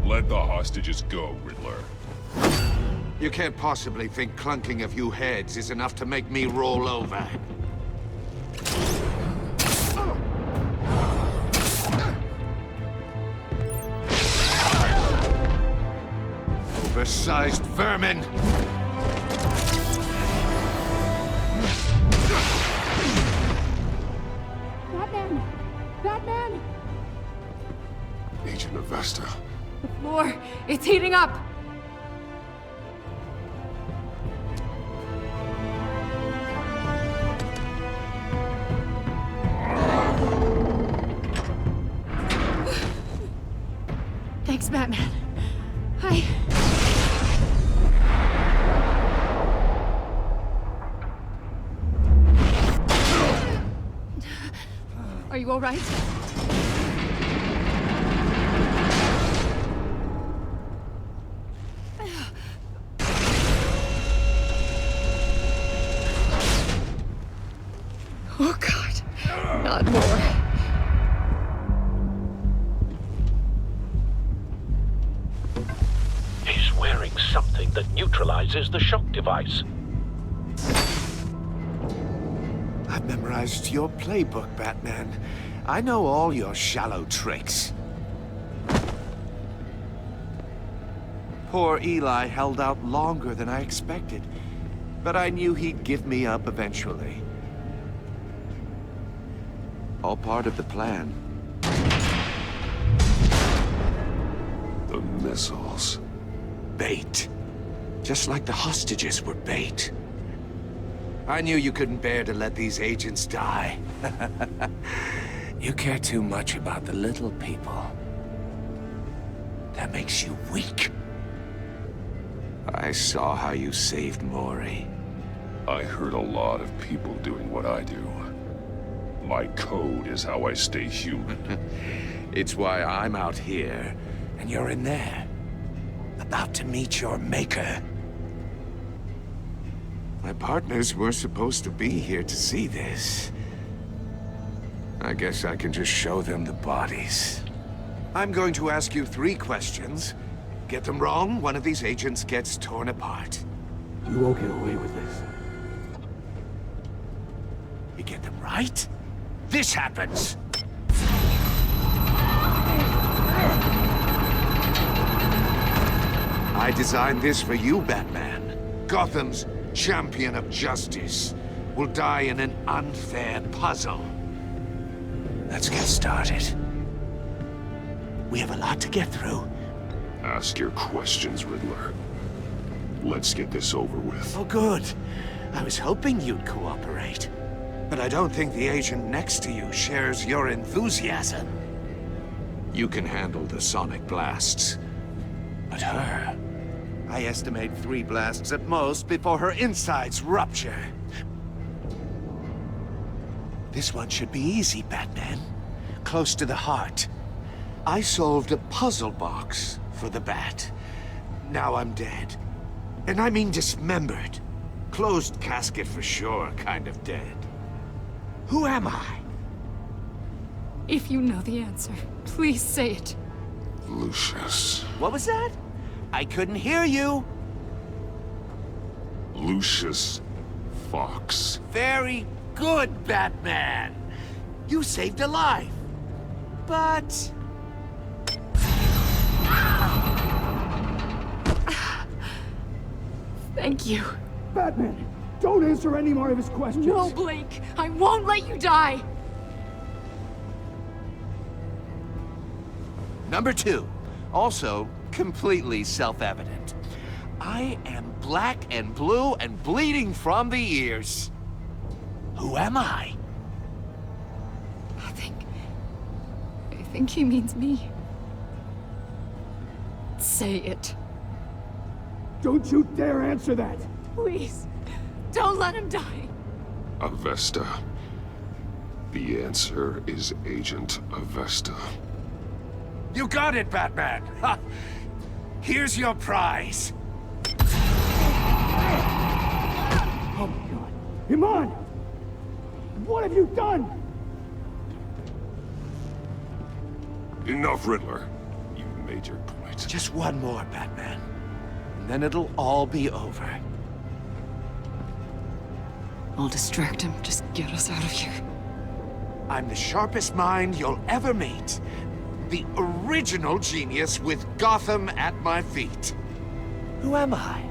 Let the hostages go, Riddler. You can't possibly think clunking a few heads is enough to make me roll over. Oversized vermin! Batman! Batman! Agent Avesta. The floor, it's heating up! Thanks, Batman. Are you all right? Oh, God. Not more. He's wearing something that neutralizes the shock device. I've memorized your playbook, Batman. I know all your shallow tricks. Poor Eli held out longer than I expected, but I knew he'd give me up eventually. All part of the plan. The missiles. Bait. Just like the hostages were bait. I knew you couldn't bear to let these agents die. You care too much about the little people. That makes you weak. I saw how you saved Maury. I heard a lot of people doing what I do. My code is how I stay human. It's why I'm out here, and you're in there. About to meet your maker. My partners were supposed to be here to see this. I guess I can just show them the bodies. I'm going to ask you 3 questions. Get them wrong, one of these agents gets torn apart. You won't get away with this. You get them right, this happens! I designed this for you, Batman. Gotham's champion of justice will die in an unfair puzzle. Let's get started. We have a lot to get through. Ask your questions, Riddler. Let's get this over with. Oh, good. I was hoping you'd cooperate. But I don't think the agent next to you shares your enthusiasm. You can handle the sonic blasts. But her... I estimate 3 blasts at most before her insides rupture. This one should be easy, Batman. Close to the heart. I solved a puzzle box for the Bat. Now I'm dead. And I mean dismembered. Closed casket for sure, kind of dead. Who am I? If you know the answer, please say it. Lucius. What was that? I couldn't hear you. Lucius Fox. Very good, Batman. You saved a life. But... Thank you. Batman, don't answer any more of his questions. No, Blake. I won't let you die. Number 2. Also, completely self-evident. I am black and blue and bleeding from the ears. Who am I? I think he means me. Say it. Don't you dare answer that! Please, don't let him die. Avesta. The answer is Agent Avesta. You got it, Batman! Ha. Here's your prize. Oh my god. Iman! What have you done? Enough, Riddler. You've made your point. Just one more, Batman. And then it'll all be over. I'll distract him. Just get us out of here. I'm the sharpest mind you'll ever meet. The original genius with Gotham at my feet. Who am I?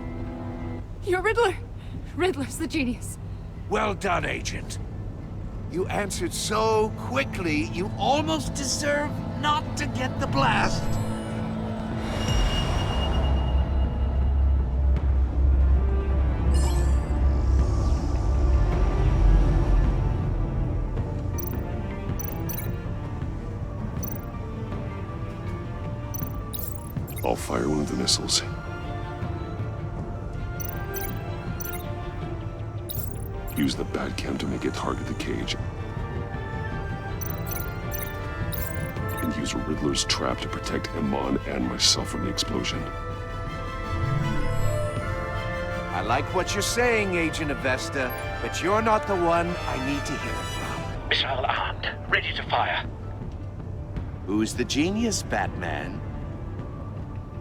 You're Riddler. Riddler's the genius. Well done, Agent. You answered so quickly, you almost deserve not to get the blast. I'll fire one of the missiles. Use the Batcam to make it target the cage. And use Riddler's trap to protect Iman and myself from the explosion. I like what you're saying, Agent Avesta, but you're not the one I need to hear it from. Missile armed, ready to fire. Who's the genius, Batman?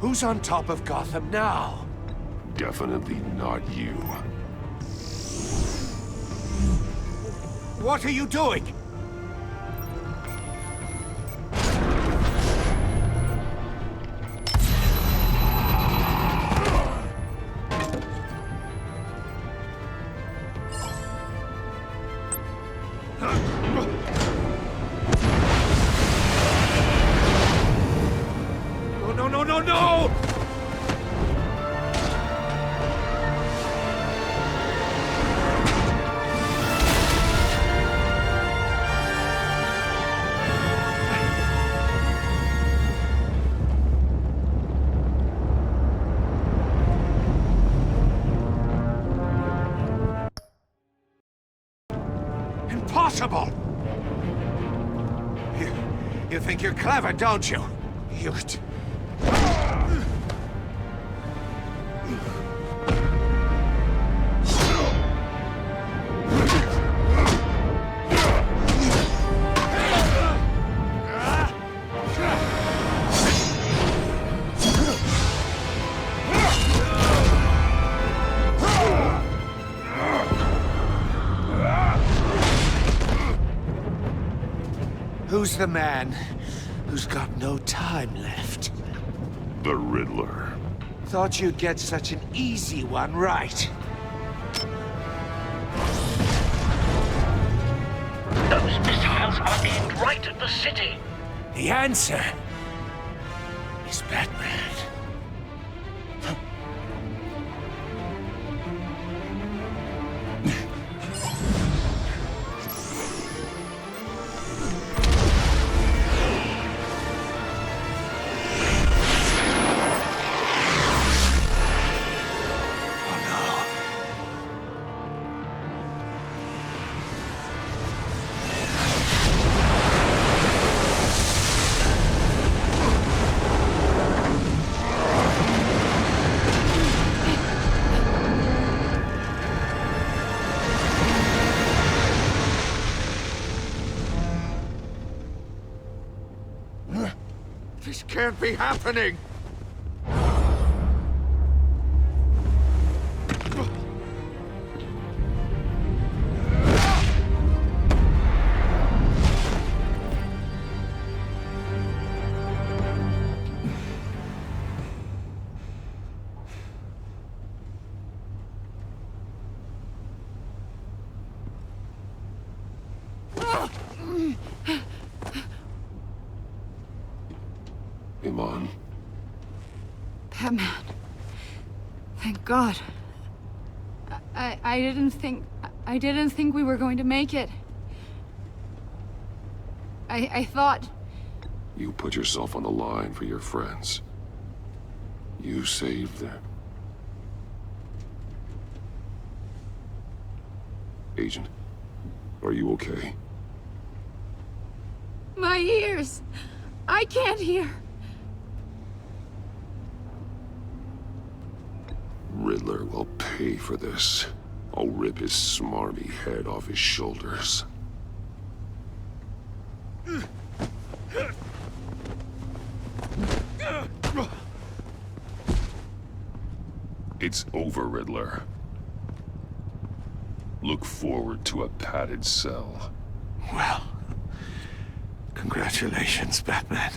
Who's on top of Gotham now? Definitely not you. What are you doing? No! Impossible! You think you're clever, don't you? Who's the man who's got no time left? The Riddler. Thought you'd get such an easy one right. Those missiles are aimed right at the city. The answer is Batman. This can't be happening! Iman. Batman. Thank God. I didn't think we were going to make it. I thought... You put yourself on the line for your friends. You saved Agent, are you okay? My ears! I can't hear. Riddler will pay for this. I'll rip his smarmy head off his shoulders. It's over, Riddler. Look forward to a padded cell. Well, congratulations, Batman.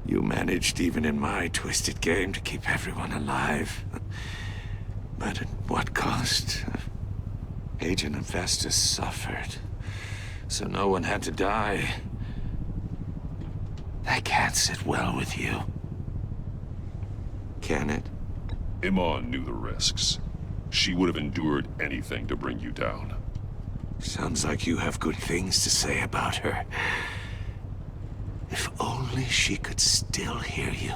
You managed, even in my twisted game, to keep everyone alive. But at what cost? Agent Infestus suffered, so no one had to die. That can't sit well with you. Can it? Iman knew the risks. She would have endured anything to bring you down. Sounds like you have good things to say about her. If only she could still hear you.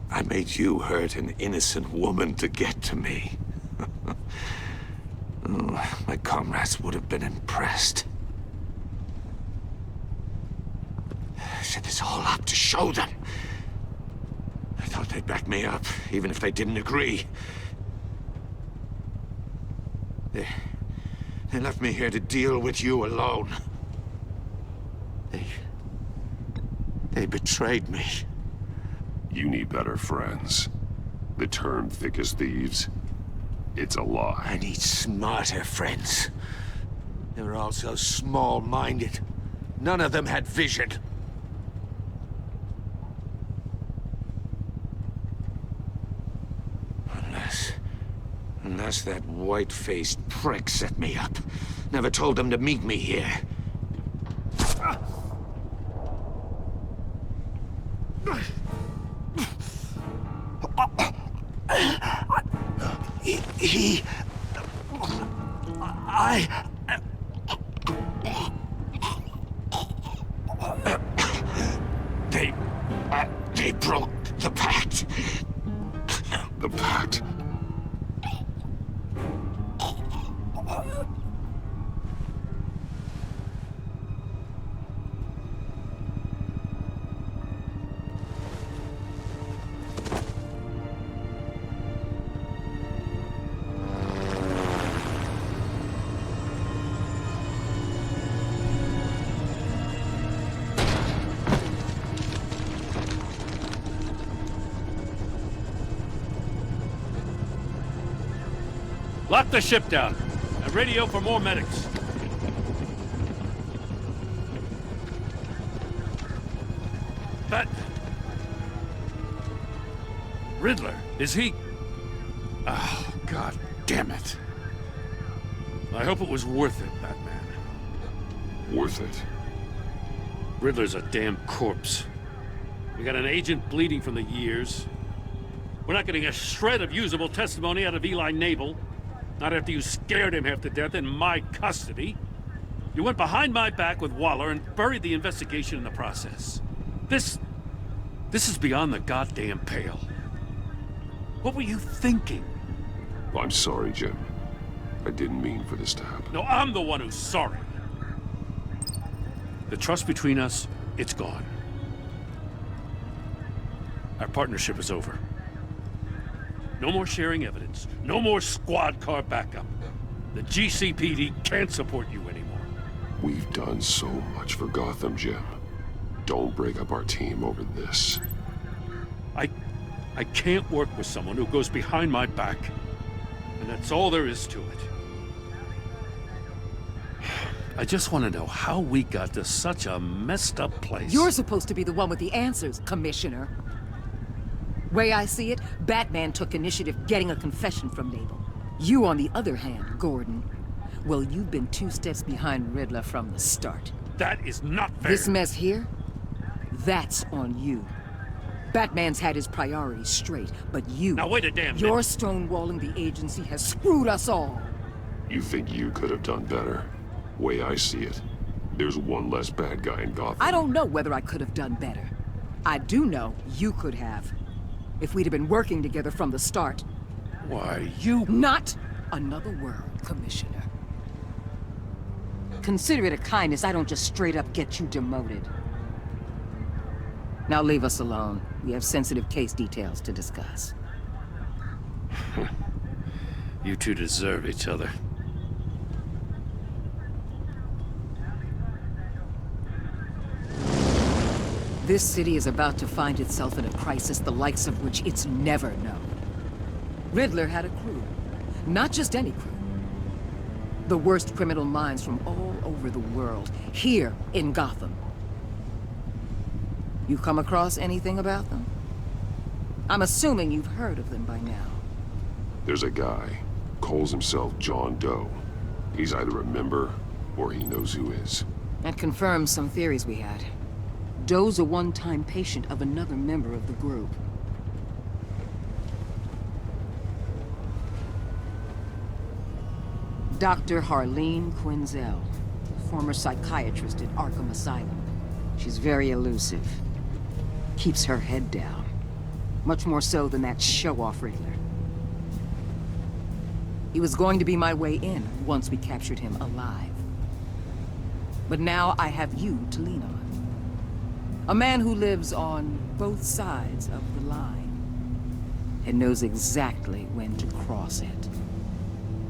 I made you hurt an innocent woman to get to me. Oh, my comrades would have been impressed. I set this all up to show them. I thought they'd back me up, even if they didn't agree. They left me here to deal with you alone. They betrayed me. You need better friends. The term thick as thieves, it's a lie. I need smarter friends. They were all so small-minded. None of them had vision. Unless that white-faced prick set me up. Never told them to meet me here. They broke the pact. The pact? Lock the ship down and radio for more medics. But Riddler, is he? Oh, God damn it. I hope it was worth it, Batman. Worth it? Riddler's a damn corpse. We got an agent bleeding from the years. We're not getting a shred of usable testimony out of Eli Nabel. Not after you scared him half to death in my custody. You went behind my back with Waller and buried the investigation in the process. This is beyond the goddamn pale. What were you thinking? I'm sorry, Jim. I didn't mean for this to happen. No, I'm the one who's sorry. The trust between us, it's gone. Our partnership is over. No more sharing evidence. No more squad car backup. The GCPD can't support you anymore. We've done so much for Gotham, Jim. Don't break up our team over this. I can't work with someone who goes behind my back. And that's all there is to it. I just want to know how we got to such a messed up place. You're supposed to be the one with the answers, Commissioner. Way I see it, Batman took initiative getting a confession from Nabel. You, on the other hand, Gordon, well, you've been 2 steps behind Riddler from the start. That is not fair. This mess here, that's on you. Batman's had his priorities straight, but you... Now wait a damn minute. Your stonewalling the agency has screwed us all. You think you could have done better? Way I see it, there's one less bad guy in Gotham. I don't know whether I could have done better. I do know you could have. If we'd have been working together from the start. Why, you... Not another world, Commissioner. Consider it a kindness I don't just straight up get you demoted. Now leave us alone. We have sensitive case details to discuss. You two deserve each other. This city is about to find itself in a crisis the likes of which it's never known. Riddler had a crew. Not just any crew. The worst criminal minds from all over the world, here in Gotham. You come across anything about them? I'm assuming you've heard of them by now. There's a guy, calls himself John Doe. He's either a member, or he knows who is. That confirms some theories we had. Doe's a one-time patient of another member of the group. Dr. Harleen Quinzel, former psychiatrist at Arkham Asylum. She's very elusive. Keeps her head down. Much more so than that show-off Riddler. He was going to be my way in once we captured him alive. But now I have you to lean on. A man who lives on both sides of the line and knows exactly when to cross it.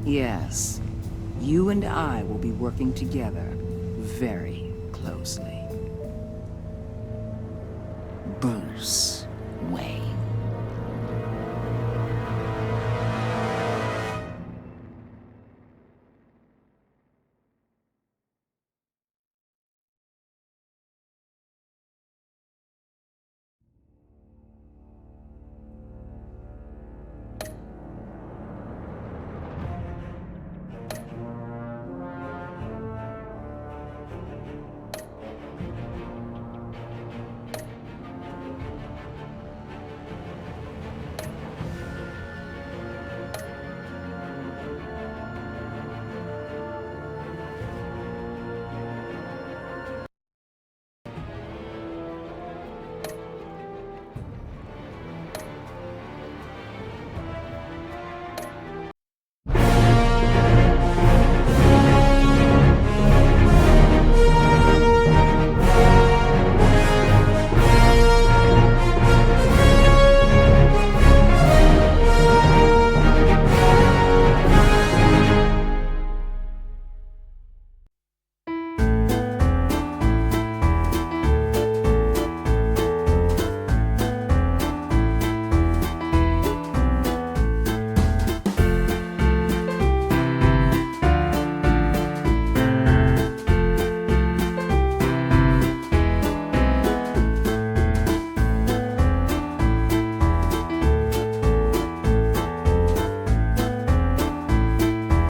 Yes, you and I will be working together very closely. Bruce Wayne.